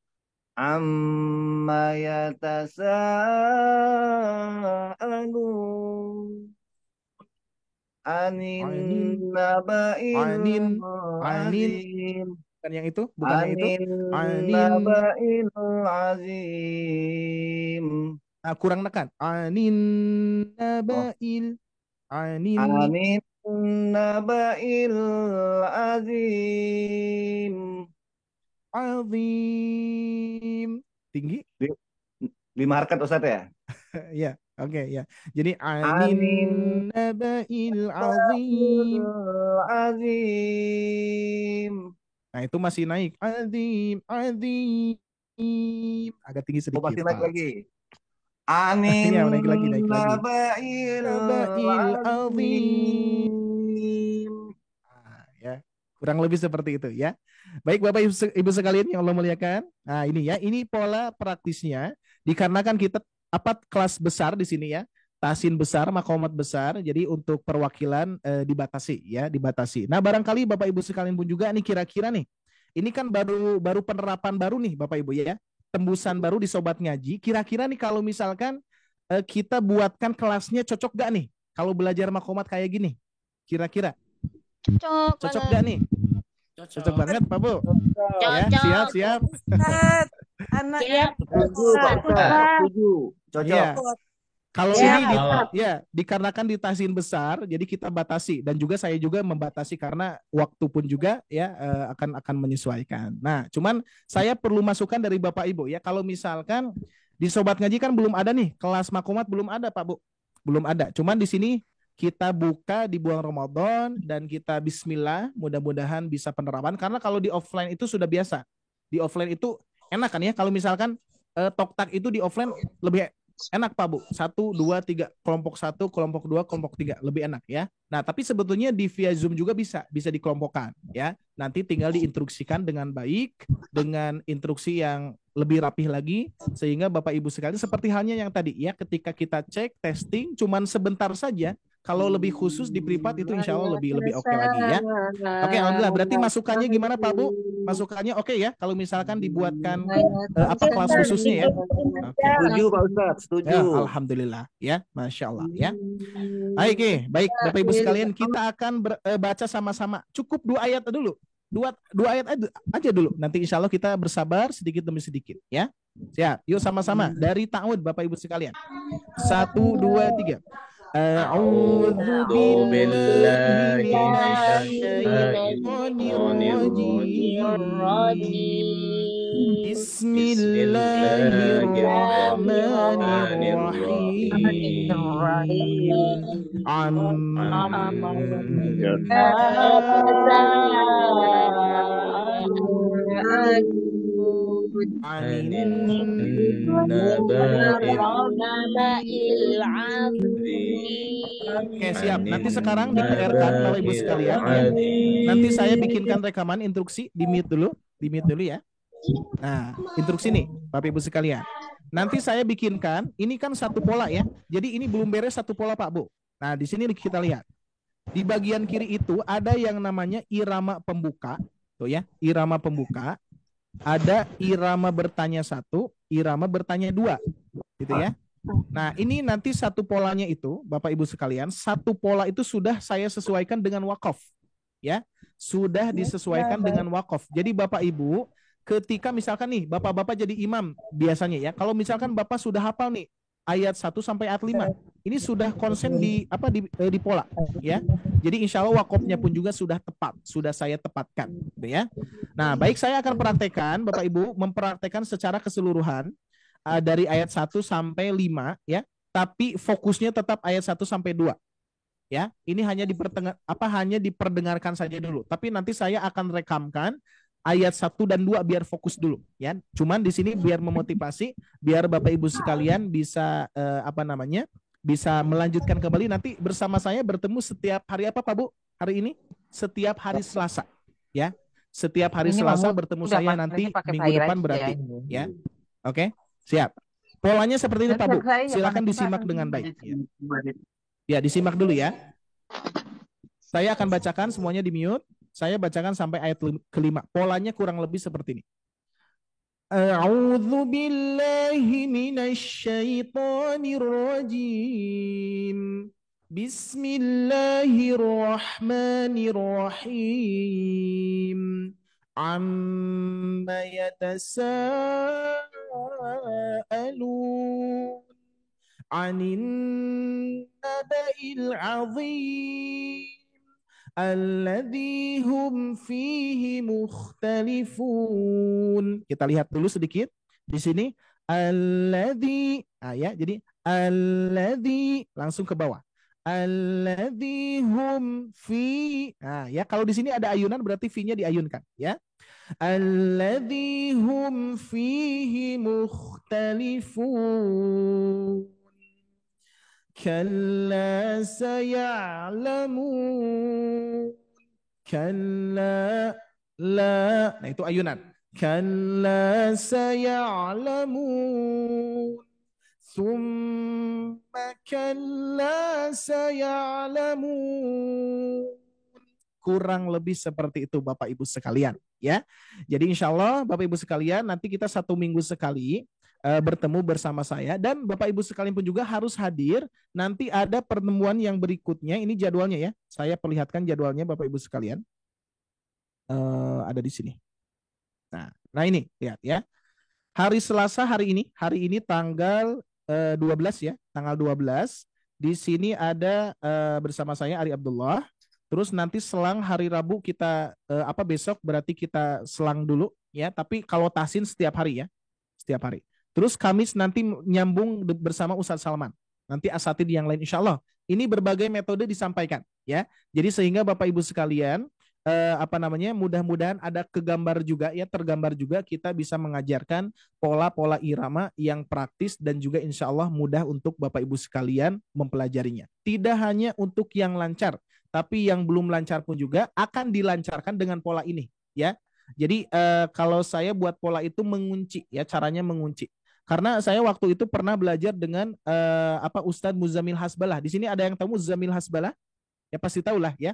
Amma yatasaalun. Anin naba'il azim. Bukan yang itu, bukan yang itu. Anin naba'il azim. Kurang nekan. Anin naba'il. Anin naba'il azim. Azim. Tinggi? 5 harkat Ustaz ya? Ya, oke ya. Jadi anin naba'il azim. Nah, itu masih naik. Azim. Agak tinggi sedikit. Masih naik lagi. Anin naik lagi. naba'il azim. Ya, kurang lebih seperti itu ya. Baik Bapak Ibu sekalian yang Allah muliakan. Nah, ini ya, ini pola praktisnya dikarenakan kita kelas besar di sini ya. Tasin besar, makomat besar. Jadi untuk perwakilan dibatasi. Nah, barangkali Bapak Ibu sekalian pun juga nih kira-kira nih. Ini kan baru penerapan baru nih Bapak Ibu ya. Tembusan baru di Sobat Ngaji. Kira-kira nih kalau misalkan kita buatkan kelasnya cocok gak nih? Kalau belajar makomat kayak gini. Kira-kira. Cocok gak nih? Cocok banget Pak Bu. Ya, siap. Anaknya setuju. Cocok. Ya. Kalau ini dikarenakan di tasin besar, jadi kita batasi dan juga saya juga membatasi karena waktu pun juga ya akan menyesuaikan. Nah, cuman saya perlu masukan dari Bapak Ibu ya. Kalau misalkan di Sobat Ngaji kan belum ada nih kelas makomat, belum ada Pak Bu, belum ada. Cuman di sini kita buka di bulan Ramadan dan kita bismillah, mudah-mudahan bisa penerapan karena kalau di offline itu sudah biasa. Di offline itu enak kan ya, kalau misalkan tok-tak itu di offline lebih enak Pak Bu. 1, 2, 3, kelompok 1, kelompok 2, kelompok 3 lebih enak ya. Nah, tapi sebetulnya di via Zoom juga bisa dikelompokkan ya. Nanti tinggal diinstruksikan dengan baik, dengan instruksi yang lebih rapih lagi sehingga Bapak Ibu sekalian seperti halnya yang tadi ya, ketika kita cek testing cuman sebentar saja. Kalau lebih khusus di privat itu insya Allah lebih oke lagi ya. Oke, alhamdulillah. Berarti masukannya gimana Pak Bu? Masukannya oke ya? Kalau misalkan dibuatkan kelas khususnya ya? Setuju Pak Ustadz, setuju. Ya, alhamdulillah ya, masya Allah ya. Baik Bapak Ibu sekalian, kita akan baca sama-sama. Cukup 2 ayat dulu. Dua ayat aja dulu. Nanti insya Allah kita bersabar sedikit demi sedikit ya. Siap. Yuk sama-sama dari ta'awud Bapak Ibu sekalian. 1, 2, 3. A'udzu billahi minasyaitonir rajim. Bismillahirrahmanirrahim. Anin naba'il Oke, siap. Nanti sekarang di PR-kan Bapak Ibu sekalian ya. Nanti saya bikinkan rekaman instruksi, di mute dulu ya. Nah, instruksi nih Bapak Ibu sekalian. Nanti saya bikinkan, ini kan satu pola ya. Jadi ini belum beres satu pola Pak Bu. Nah, di sini kita lihat. Di bagian kiri itu ada yang namanya irama pembuka, tuh ya, irama pembuka. Ada irama bertanya 1, irama bertanya 2, gitu ya. Nah, ini nanti satu polanya itu, Bapak Ibu sekalian, satu pola itu sudah saya sesuaikan dengan wakaf, ya, sudah disesuaikan dengan wakaf. Jadi Bapak Ibu, ketika misalkan nih, Bapak-bapak jadi imam biasanya ya, kalau misalkan Bapak sudah hafal nih ayat 1 sampai ayat 5, ini sudah konsen di pola, ya. Jadi insya Allah wakafnya pun juga sudah tepat, sudah saya tepatkan, ya. Nah, baik, saya akan praktekkan, Bapak Ibu, mempraktekkan secara keseluruhan dari ayat 1 sampai 5 ya, tapi fokusnya tetap ayat 1 sampai 2. Ya, ini hanya diperdengarkan saja dulu. Tapi nanti saya akan rekamkan ayat 1 dan 2 biar fokus dulu ya. Cuman di sini biar memotivasi, biar Bapak Ibu sekalian bisa bisa melanjutkan kembali. Nanti bersama saya bertemu setiap hari apa Pak Bu? Hari ini setiap hari Selasa ya. Setiap hari Selasa bertemu saya nanti minggu depan berarti ya. Oke. Siap. Polanya seperti ini Pak Bu. Silakan disimak dengan baik. Ya, disimak dulu ya. Saya akan bacakan semuanya di mute. Saya bacakan sampai ayat kelima. Polanya kurang lebih seperti ini. A'udzu billahi minasy syaithanir rajim. Bismillahirrahmanirrahim. Amma yatasaalun 'anil naba'il 'azim alladzi hum fihi mukhtalifun. Kita lihat dulu sedikit di sini alladzi ya, jadi alladzi langsung ke bawah. Alladzi hum fi. Nah, ya kalau di sini ada ayunan berarti fi-nya diayunkan ya. Alladzi hum fihi mukhtalifun. Kalla saya'lamun. Kalla la. Nah, itu ayunan. Kalla saya'lamun. Summa kalla saya'lamun. Kurang lebih seperti itu Bapak Ibu sekalian ya. Jadi insya Allah Bapak Ibu sekalian nanti kita 1 minggu sekali bertemu bersama saya, dan Bapak Ibu sekalian pun juga harus hadir. Nanti ada pertemuan yang berikutnya, ini jadwalnya ya. Saya perlihatkan jadwalnya Bapak Ibu sekalian. Ada di sini. Nah ini lihat ya. Hari Selasa hari ini tanggal 12 ya, tanggal 12. Di sini ada bersama saya Ari Abdullah. Terus nanti selang hari Rabu kita besok berarti kita selang dulu ya, tapi kalau tahsin setiap hari ya. Setiap hari. Terus Kamis nanti nyambung bersama Ustadz Salman. Nanti asatid yang lain insya Allah. Ini berbagai metode disampaikan ya. Jadi sehingga Bapak Ibu sekalian mudah-mudahan ada tergambar juga kita bisa mengajarkan pola-pola irama yang praktis dan juga insya Allah mudah untuk Bapak Ibu sekalian mempelajarinya. Tidak hanya untuk yang lancar, tapi yang belum lancar pun juga akan dilancarkan dengan pola ini ya. Jadi kalau saya buat pola itu mengunci ya, caranya mengunci. Karena saya waktu itu pernah belajar dengan Ustadz Muzamil Hasbalah. Di sini ada yang tahu Muzamil Hasbalah? Ya pasti tahu lah ya.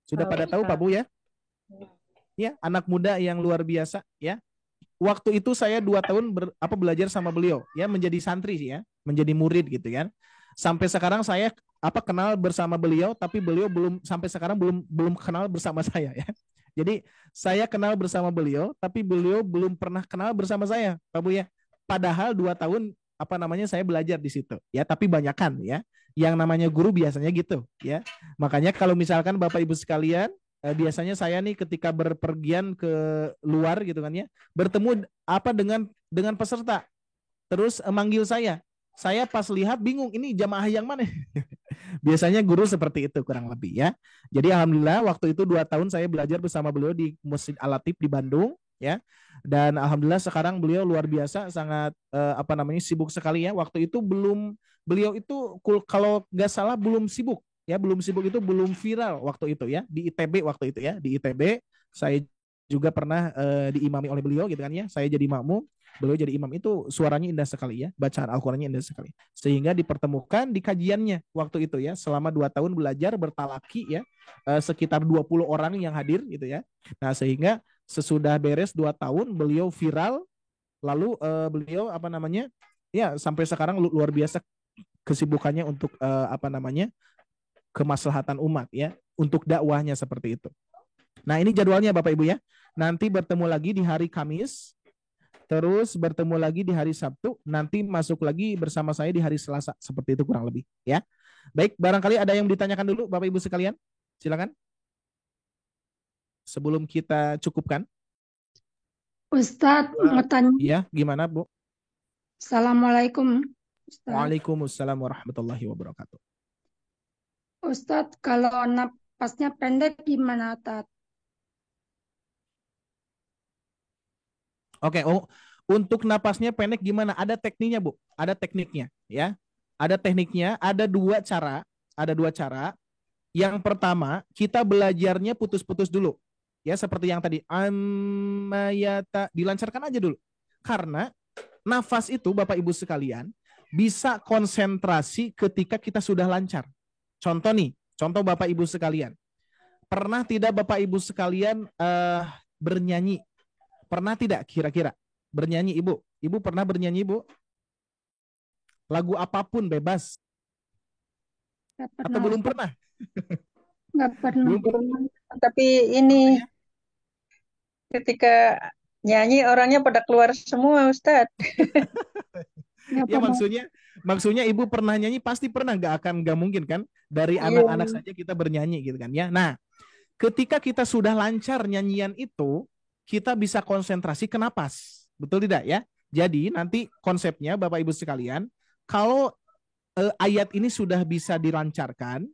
Sudah pada tahu Pak Bu ya? Ya, anak muda yang luar biasa ya. Waktu itu saya 2 tahun belajar sama beliau ya, menjadi santri ya, menjadi murid gitu kan. Sampai sekarang saya kenal bersama beliau, tapi beliau sampai sekarang belum kenal bersama saya ya. Jadi saya kenal bersama beliau, tapi beliau belum pernah kenal bersama saya, Pak Bu ya. Padahal 2 tahun saya belajar di situ ya, tapi banyakan ya. Yang namanya guru biasanya gitu ya. Makanya kalau misalkan Bapak Ibu sekalian, biasanya saya nih ketika berpergian ke luar gitu kan ya, bertemu dengan peserta, terus manggil saya pas lihat bingung, ini jamaah yang mana? Biasanya guru seperti itu kurang lebih ya. Jadi alhamdulillah waktu itu 2 tahun saya belajar bersama beliau di Masjid Al-Latif di Bandung. ya. Dan alhamdulillah sekarang beliau luar biasa, sangat sibuk sekali ya. Waktu itu beliau itu kalau nggak salah belum sibuk ya, belum sibuk itu belum viral waktu itu ya, di ITB waktu itu ya, di ITB saya juga pernah diimami oleh beliau gitu kan ya. Saya jadi makmum, beliau jadi imam, itu suaranya indah sekali ya, bacaan Al-Qur'annya indah sekali. Sehingga dipertemukan di kajiannya waktu itu ya, selama 2 tahun belajar bertalaki ya, sekitar 20 orang yang hadir gitu ya. Nah, sehingga sesudah beres 2 tahun beliau viral, lalu beliau ya sampai sekarang luar biasa kesibukannya untuk kemaslahatan umat ya, untuk dakwahnya seperti itu. Nah, ini jadwalnya Bapak Ibu ya. Nanti bertemu lagi di hari Kamis, terus bertemu lagi di hari Sabtu, nanti masuk lagi bersama saya di hari Selasa, seperti itu kurang lebih ya. Baik, barangkali ada yang ditanyakan dulu Bapak Ibu sekalian, silakan sebelum kita cukupkan. Ustadz, mau tanya. Iya, gimana Bu? Assalamualaikum, Ustadz. Waalaikumsalam warahmatullahi wabarakatuh. Ustadz, kalau napasnya pendek gimana, Tat? Oke, untuk napasnya pendek gimana? Ada tekniknya, Bu. Ada tekniknya, ya. Ada tekniknya, ada dua cara. Yang pertama, kita belajarnya putus-putus dulu. Ya, seperti yang tadi. Amayata, dilancarkan aja dulu. Karena nafas itu, Bapak Ibu sekalian, bisa konsentrasi ketika kita sudah lancar. Contoh Bapak Ibu sekalian. Pernah tidak Bapak Ibu sekalian bernyanyi? Pernah tidak kira-kira bernyanyi Ibu? Ibu pernah bernyanyi Ibu? Lagu apapun bebas. Atau belum pernah? Nggak pernah. Belum pernah. Tapi ini ketika nyanyi orangnya pada keluar semua, Ustadz. Ya maksudnya Ibu pernah nyanyi, pasti pernah, nggak mungkin kan? Dari anak-anak saja kita bernyanyi gitu kan ya. Nah, ketika kita sudah lancar nyanyian itu, kita bisa konsentrasi ke napas. Betul tidak ya? Jadi nanti konsepnya Bapak Ibu sekalian, kalau ayat ini sudah bisa dilancarkan,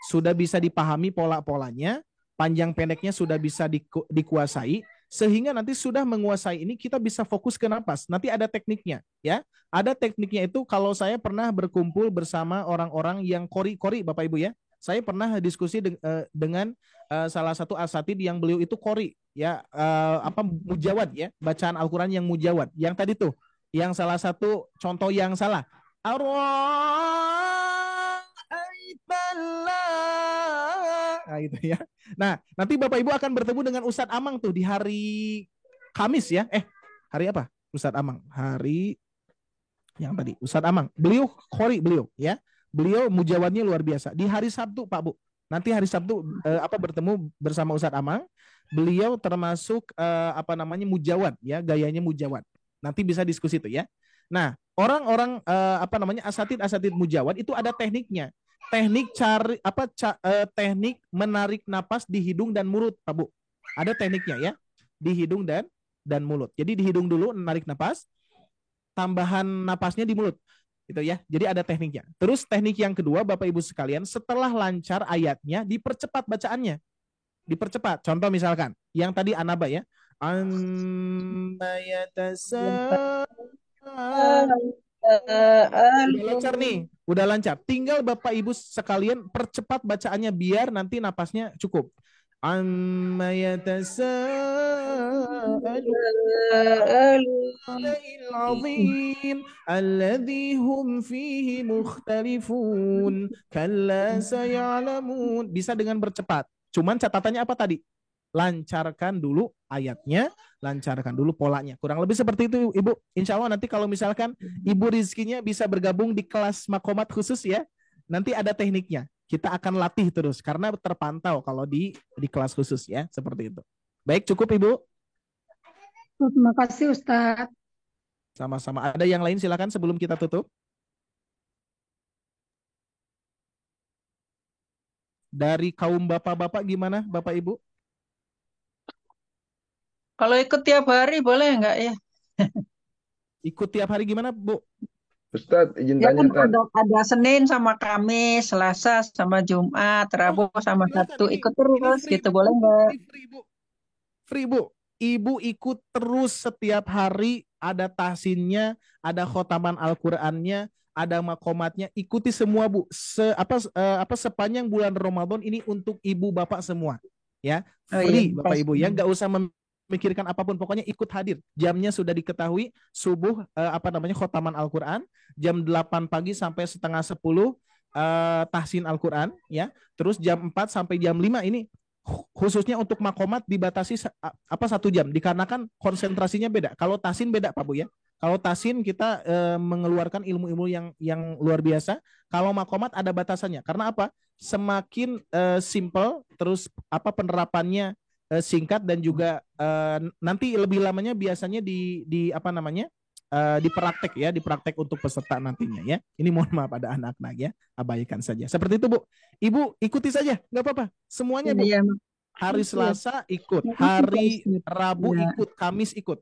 sudah bisa dipahami pola-polanya, panjang pendeknya sudah bisa dikuasai, sehingga nanti sudah menguasai ini, kita bisa fokus ke napas. Nanti ada tekniknya ya. Ada tekniknya itu, kalau saya pernah berkumpul bersama orang-orang yang qori Bapak Ibu ya. Saya pernah diskusi dengan salah satu asatid yang beliau itu qori ya, mujawad ya, bacaan Al-Qur'an yang mujawad. Yang tadi tuh, yang salah satu contoh yang salah. Nah, itu ya. Nah, nanti Bapak Ibu akan bertemu dengan Ustadz Amang tuh di hari Kamis ya. Hari apa? Ustadz Amang. Hari yang tadi, Ustadz Amang. Beliau qori beliau ya. Beliau mujawadnya luar biasa. Di hari Sabtu, Pak Bu. Nanti hari Sabtu bertemu bersama Ustadz Amang. Beliau termasuk mujawad ya, gayanya mujawad. Nanti bisa diskusi tuh ya. Nah, orang-orang asatid mujawad itu ada tekniknya. Teknik menarik napas di hidung dan mulut, Pak Bu. Ada tekniknya ya. Di hidung dan mulut. Jadi di hidung dulu menarik napas, tambahan napasnya di mulut. Gitu ya. Jadi ada tekniknya. Terus teknik yang kedua Bapak Ibu sekalian, setelah lancar ayatnya dipercepat bacaannya. Dipercepat. Contoh misalkan yang tadi Anaba ya. Udah lancar nih. Udah lancar. Tinggal Bapak Ibu sekalian percepat bacaannya biar nanti napasnya cukup. Bisa dengan bercepat. Cuman catatannya apa tadi? Lancarkan dulu ayatnya, lancarkan dulu polanya. Kurang lebih seperti itu Ibu. Insya Allah nanti kalau misalkan Ibu Rizkinya bisa bergabung di kelas makomat khusus ya, nanti ada tekniknya. Kita akan latih terus karena terpantau kalau di kelas khusus ya, seperti itu. Baik, cukup Ibu. Terima kasih Ustadz. Sama-sama. Ada yang lain silakan sebelum kita tutup. Dari kaum bapak-bapak gimana Bapak Ibu? Kalau ikut tiap hari boleh nggak ya? Ikut tiap hari gimana Bu? Ustadz, izin Ya tanya, kan Ustadz. ada Senin sama Kamis, Selasa sama Jumat, Rabu sama Sabtu, ikut terus gitu, boleh nggak? Free Bu. Ibu ikut terus setiap hari, ada tahsinnya, ada khotaman Al-Qur'annya, ada makomatnya, ikuti semua Bu. Sepanjang bulan Ramadan ini untuk ibu bapak semua. Ya, free Bapak Ibu ya, nggak usah memikirkan apapun, pokoknya ikut hadir. Jamnya sudah diketahui, subuh khotaman Al-Qur'an, jam 8 pagi sampai setengah 10 tahsin Al-Qur'an ya. Terus jam 4 sampai jam 5 ini khususnya untuk makomat dibatasi 1 jam dikarenakan konsentrasinya beda. Kalau tahsin beda Pak Bu ya. Kalau tahsin kita mengeluarkan ilmu-ilmu yang luar biasa. Kalau makomat ada batasannya. Karena apa? Semakin simple, terus penerapannya singkat, dan juga nanti lebih lamanya biasanya di praktek ya, di praktek untuk peserta nantinya ya. Ini mohon maaf ada anak-anak ya, abaikan saja. Seperti itu Bu. Ibu ikuti saja, nggak apa-apa. Semuanya Bu. Hari Selasa ikut, hari Rabu ikut, Kamis ikut.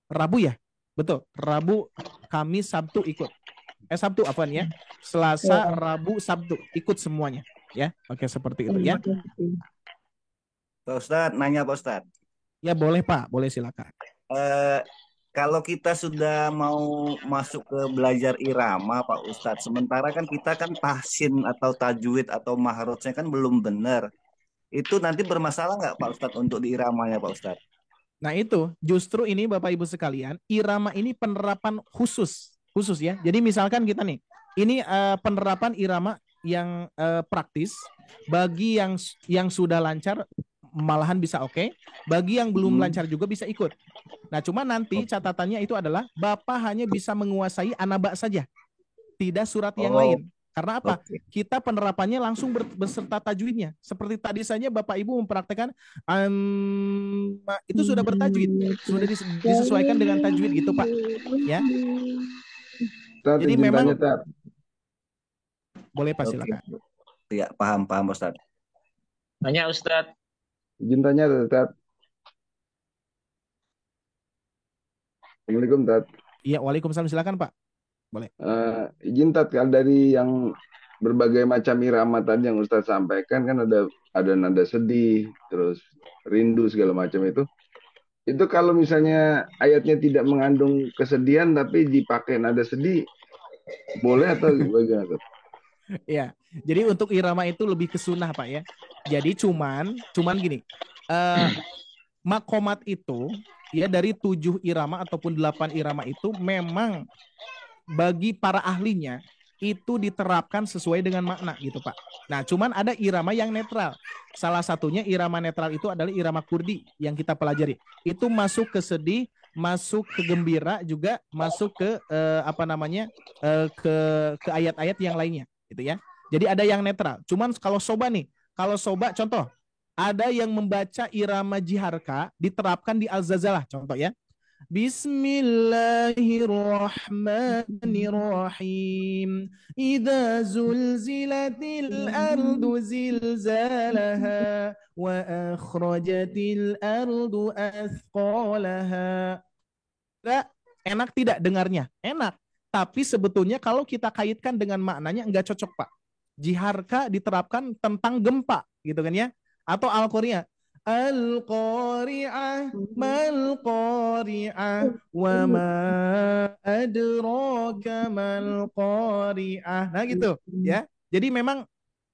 Rabu ya? Betul. Rabu, Kamis, Sabtu ikut. Sabtu apaan ya? Selasa, Rabu, Sabtu ikut semuanya ya. Oke, seperti itu ya. Pak Ustadz, nanya Pak Ustadz. Ya boleh Pak, boleh silakan. Kalau kita sudah mau masuk ke belajar irama Pak Ustadz, sementara kan kita kan tahsin atau tajwid atau mahrotnya kan belum benar. Itu nanti bermasalah nggak Pak Ustadz untuk di iramanya Pak Ustadz? Nah itu, justru ini Bapak Ibu sekalian, irama ini penerapan khusus ya. Jadi misalkan kita nih, ini penerapan irama yang praktis, bagi yang sudah lancar malahan bisa oke. Bagi yang belum lancar juga bisa ikut. Nah, cuma nanti catatannya itu adalah Bapak hanya bisa menguasai anaba saja, tidak surat yang lain. Karena apa? Kita penerapannya langsung beserta tajwidnya. Seperti tadi saja Bapak Ibu mempraktekkan itu sudah bertajwid, sudah disesuaikan dengan tajwid gitu Pak. Ya. Jadi memang boleh Pak silakan. Ya, paham Ustaz. Tanya Ustaz. Izin tanya Ustaz. Assalamualaikum Tat. Iya, waalaikumsalam, silakan Pak. Boleh. Izin Tat, kalau dari yang berbagai macam irama tadi yang Ustaz sampaikan kan ada nada sedih, terus rindu segala macam itu. Itu kalau misalnya ayatnya tidak mengandung kesedihan tapi dipakai nada sedih, boleh atau bagaimana? Ya, jadi untuk irama itu lebih ke sunnah Pak ya. Jadi cuman gini, makomat itu ya dari 7 irama ataupun 8 irama itu memang bagi para ahlinya itu diterapkan sesuai dengan makna gitu Pak. Nah cuman ada irama yang netral. Salah satunya irama netral itu adalah irama kurdi yang kita pelajari. Itu masuk ke sedih, masuk ke gembira, juga masuk ke ke ayat-ayat yang lainnya gitu ya. Jadi ada yang netral. Cuman kalau soba nih, contoh ada yang membaca irama jiharka diterapkan di Al-Zazalah contoh ya. Bismillahirrahmanirrahim. Idza zulzilatil ardu zilzalaha wa akhrajatil ardu athqalaha. Enak tidak dengarnya? Enak. Tapi sebetulnya kalau kita kaitkan dengan maknanya enggak cocok Pak. Jiharka diterapkan tentang gempa gitu kan ya. Atau Al-Qari'ah. Al-Qari'ah mal Qari'ah wa ma adraka mal Qari'ah. Nah gitu ya. Jadi memang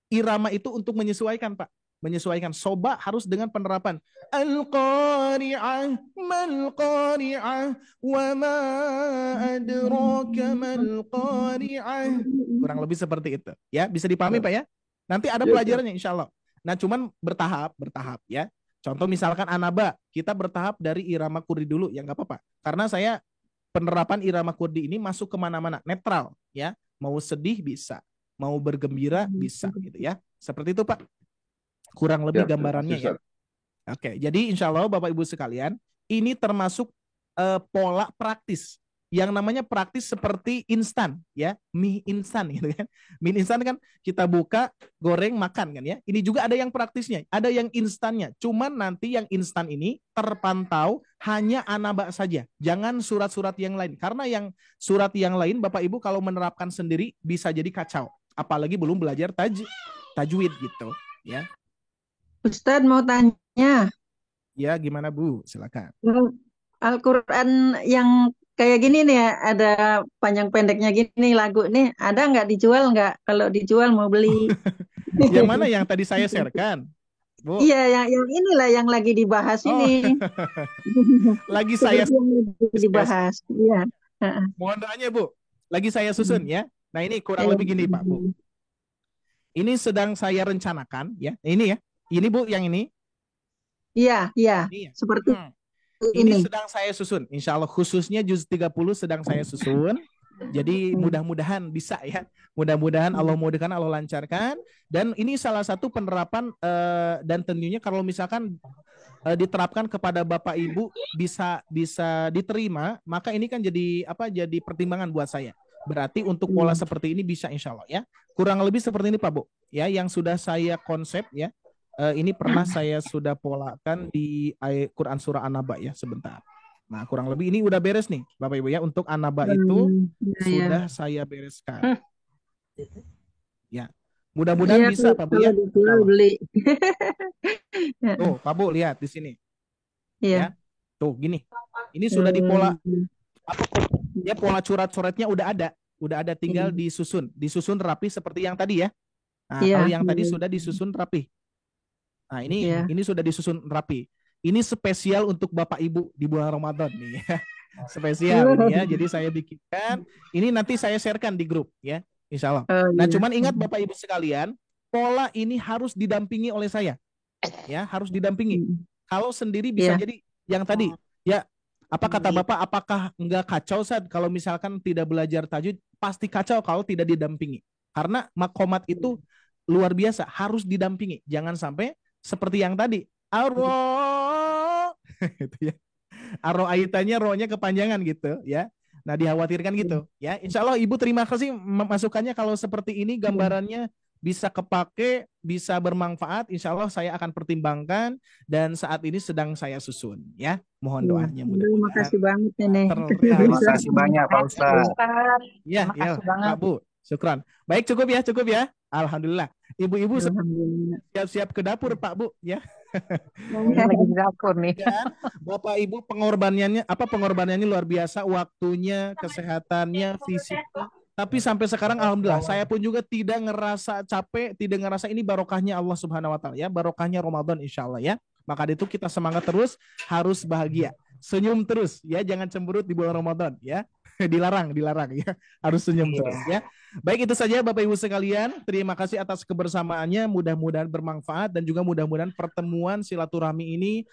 irama itu untuk menyesuaikan Pak. Menyesuaikan. Soba harus dengan penerapan Al-Qari'ah mal Qari'ah wa ma adraka mal Qari'ah. Kurang lebih seperti itu ya. Bisa dipahami Pak ya. Nanti ada pelajarannya insya Allah. Nah cuman bertahap ya. Contoh misalkan anaba, kita bertahap dari irama kurdi dulu, ya nggak apa-apa. Karena saya penerapan irama kurdi ini masuk kemana-mana, netral, ya. Mau sedih bisa, mau bergembira bisa, gitu ya. Seperti itu Pak. Kurang lebih gambarannya ya. Oke, jadi insya Allah Bapak Ibu sekalian, ini termasuk pola praktis. Yang namanya praktis seperti instan ya, mie instan gitu kan. Mie instan kan kita buka, goreng, makan kan ya. Ini juga ada yang praktisnya, ada yang instannya. Cuman nanti yang instan ini terpantau hanya anaba saja. Jangan surat-surat yang lain. Karena yang surat yang lain Bapak Ibu kalau menerapkan sendiri bisa jadi kacau. Apalagi belum belajar tajwid gitu ya. Ustadz mau tanya. Ya, gimana Bu? Silakan. Al-Quran yang kayak gini nih ya, ada panjang pendeknya gini lagu nih, ada nggak dijual nggak? Kalau dijual mau beli. Yang mana yang tadi saya sharekan, Bu? Iya, yang inilah yang lagi dibahas Oh, ini. lagi saya Seperti yang lagi dibahas. Iya. Heeh. mohon doanya Bu. Lagi saya susun ya. Nah ini kurang Iya. lebih gini Pak Bu. Ini sedang saya rencanakan ya. Ini ya. Ini Bu yang ini. Iya, iya. Ini ya. Seperti Ini ini. sedang saya susun. Insya Allah khususnya juz 30 sedang saya susun. Jadi mudah-mudahan bisa ya. Mudah-mudahan Allah mudahkan, Allah lancarkan. Dan ini salah satu penerapan dan tentunya kalau misalkan diterapkan kepada Bapak Ibu bisa diterima, maka ini kan jadi apa? Jadi pertimbangan buat saya. Berarti untuk pola seperti ini bisa insya Allah ya. Kurang lebih seperti ini Pak Bu. Ya, yang sudah saya konsep ya. Ini pernah saya sudah polakan di Quran surah An-Naba ya sebentar. Nah, kurang lebih ini udah beres nih Bapak Ibu ya. Untuk An-Naba itu sudah saya bereskan. Ya. Mudah-mudahan Iya, bisa Pak Bu ya. kalau dijual beli. Tuh, Pak Bu lihat di sini. Iya. Ya. Tuh, gini. Ini sudah dipola apa ya, pola coret-coretnya udah ada tinggal disusun rapi seperti yang tadi ya. Nah, Iya, kalau yang tadi iya. sudah disusun rapi. Nah, ini Iya. ini sudah disusun rapi. Ini spesial untuk Bapak Ibu di bulan Ramadan nih ya. Spesial ini ya. Jadi saya bikinkan, ini nanti saya sharekan di grup ya. Insya Allah. Oh, Nah, iya. cuman ingat Bapak Ibu sekalian, pola ini harus didampingi oleh saya. Ya, harus didampingi. Kalau sendiri bisa Iya. jadi yang tadi ya, apa kata Bapak, apakah enggak kacau Sad kalau misalkan tidak belajar tajwid? Pasti kacau kalau tidak didampingi. Karena makomat itu luar biasa, harus didampingi. Jangan sampai seperti yang tadi, arro gitu ya. Arro aitannya rohnya kepanjangan gitu ya. Nah, dikhawatirkan gitu ya. Insya Allah Ibu terima kasih masukannya. Kalau seperti ini gambarannya bisa kepake, bisa bermanfaat, insya Allah saya akan pertimbangkan dan saat ini sedang saya susun ya. Mohon doanya Terima kasih banget ini. Terima kasih banyak Pak Ustadz. Ya, ya, Pak Bu. Syukran. Baik, cukup ya. Alhamdulillah. Ibu-ibu siap-siap ke dapur Pak Bu ya. Lagi di dapur nih. Dan Bapak Ibu pengorbanannya luar biasa, waktunya, kesehatannya, fisiknya. Tapi sampai sekarang alhamdulillah saya pun juga tidak ngerasa capek, tidak ngerasa, ini barokahnya Allah Subhanahu wa taala ya, barokahnya Ramadan insyaallah ya. Maka itu kita semangat terus, harus bahagia. Senyum terus ya, jangan cemberut di bulan Ramadan ya. dilarang ya, harus senyum terus ya. Baik, itu saja Bapak Ibu sekalian, terima kasih atas kebersamaannya, mudah-mudahan bermanfaat dan juga mudah-mudahan pertemuan silaturahmi ini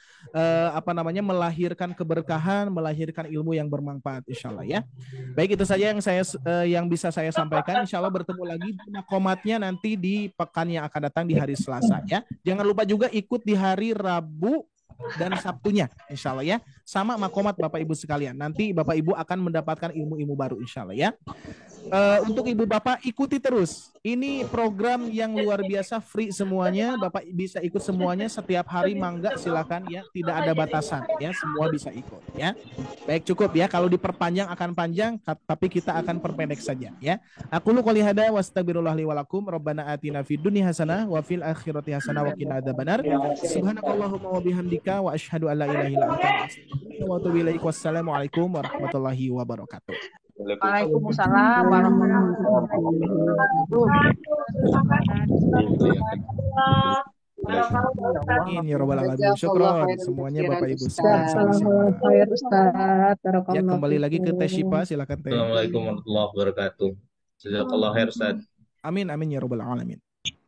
melahirkan keberkahan, melahirkan ilmu yang bermanfaat insyaallah ya. Baik, itu saja yang bisa saya sampaikan. Insyaallah bertemu lagi di makomatnya nanti di pekan yang akan datang di hari Selasa ya. Jangan lupa juga ikut di hari Rabu dan Sabtunya insya Allah ya, sama makomat Bapak Ibu sekalian. Nanti Bapak Ibu akan mendapatkan ilmu-ilmu baru insya Allah ya. Untuk Ibu Bapak ikuti terus, ini program yang luar biasa, free semuanya, Bapak bisa ikut semuanya setiap hari, mangga silakan ya, tidak ada batasan ya, semua bisa ikut ya. Baik, cukup ya, kalau diperpanjang akan panjang, tapi kita akan perpendek saja ya. Aku lu qouli hada wa astaghfirullah li wa lakum, rabbana atina fid dunya hasanah wa fil akhirati hasanah wa qina adzabannar. Subhanakallahumma wa bihamdika wa asyhadu an la ilaha illa anta wa atubu ilaik. Wassalamualaikum warahmatullahi wabarakatuh. Waalaikumsalam warahmatullahi wabarakatuh. Ini ya robbal alamin. Syukron semuanya Bapak Ibu. Ya, kembali lagi ke Teh Syifa, silakan Teh. Assalamualaikum warahmatullahi wabarakatuh. Jazakallahu khair Ustaz. Amin ya robbal alamin.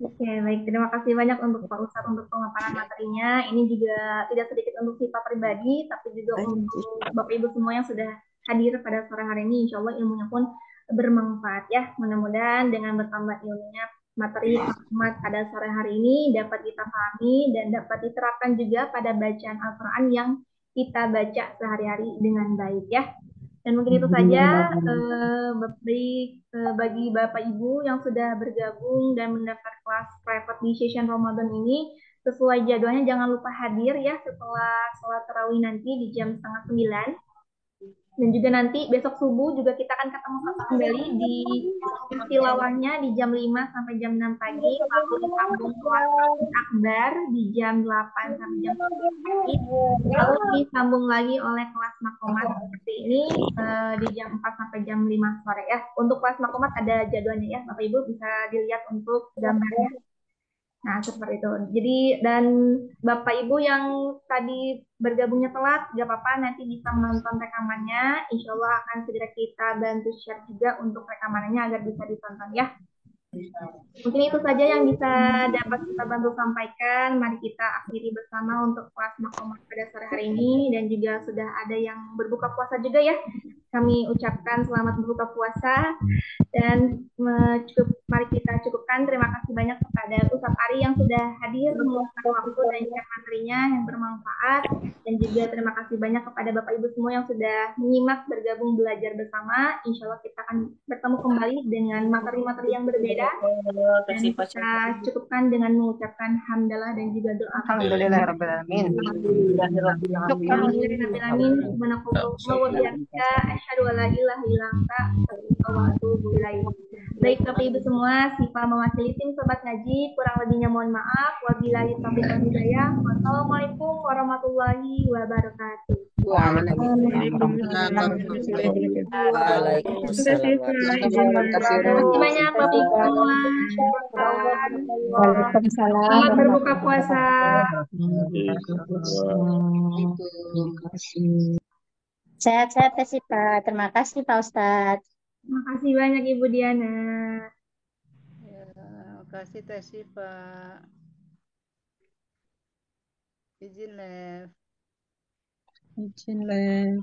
Oke, baik. Terima kasih banyak untuk Pak Ustadz untuk pemaparan materinya. Ini juga tidak sedikit untuk Syifa pribadi, tapi juga untuk Bapak Ibu semua yang sudah hadir pada sore hari ini. Insya Allah ilmunya pun bermanfaat ya. Mudah-mudahan dengan bertambah ilmunya, materi Ahmad pada sore hari ini dapat kita pahami dan dapat diterapkan juga pada bacaan Al-Quran yang kita baca sehari-hari dengan baik ya. Dan mungkin itu saja bagi Bapak Ibu yang sudah bergabung dan mendaftar kelas private di session Ramadan ini, sesuai jadwalnya jangan lupa hadir ya setelah sholat tarawih nanti di jam 8:30. Dan juga nanti besok subuh juga kita akan ketemu kembali di tilawahnya di jam 5 sampai jam 6 pagi, lalu disambung kelas akbar di jam 8 sampai jam 10 pagi, lalu disambung lagi oleh kelas makomat seperti ini di jam 4 sampai jam 5 sore ya. Untuk kelas makomat ada jadwalnya ya, Bapak Ibu bisa dilihat untuk gambarnya. Nah, seperti itu. Jadi, dan Bapak Ibu yang tadi bergabungnya telat, gak apa-apa, nanti bisa menonton rekamannya. Insya Allah akan segera kita bantu share juga untuk rekamannya agar bisa ditonton ya. Mungkin itu saja yang bisa dapat kita bantu sampaikan. Mari kita akhiri bersama untuk kelas makomat pada sore hari ini. Dan juga sudah ada yang berbuka puasa juga ya. Kami ucapkan selamat berbuka puasa. Dan mari kita cukupkan. Terima kasih banyak kepada Ustadz Ari yang sudah hadir meluangkan waktu dan share materinya yang bermanfaat. Dan juga terima kasih banyak kepada Bapak Ibu semua yang sudah menyimak bergabung belajar bersama. Insya Allah kita akan bertemu kembali dengan materi-materi yang berbeda. Dan kita cukupkan dengan mengucapkan hamdalah dan juga doa. Alhamdulillahirrahmanirrahim. Alhamdulillahirrahmanirrahim. Subhanakallah wa bihamdika asyhadu an la ilaha illa anta astaghfiruka wa atubu ilaik. Baik Bapak Ibu semua, Sipa mewakili tim Sobat Ngaji, kurang lebihnya mohon maaf. Wabillahi taufiq wal hidayah. Wassalamualaikum warahmatullahi wabarakatuh. Waalaikumsalam. Terima kasih banyak Bapak Ibu semua. Waalaikumsalam. Selamat berbuka puasa. Sehat-sehat ya sih Pak. Terima kasih Pak Ustadz. Terima kasih banyak Ibu Diana. Ya, makasih Teh Siva. Izin, Lev. Izin, Le.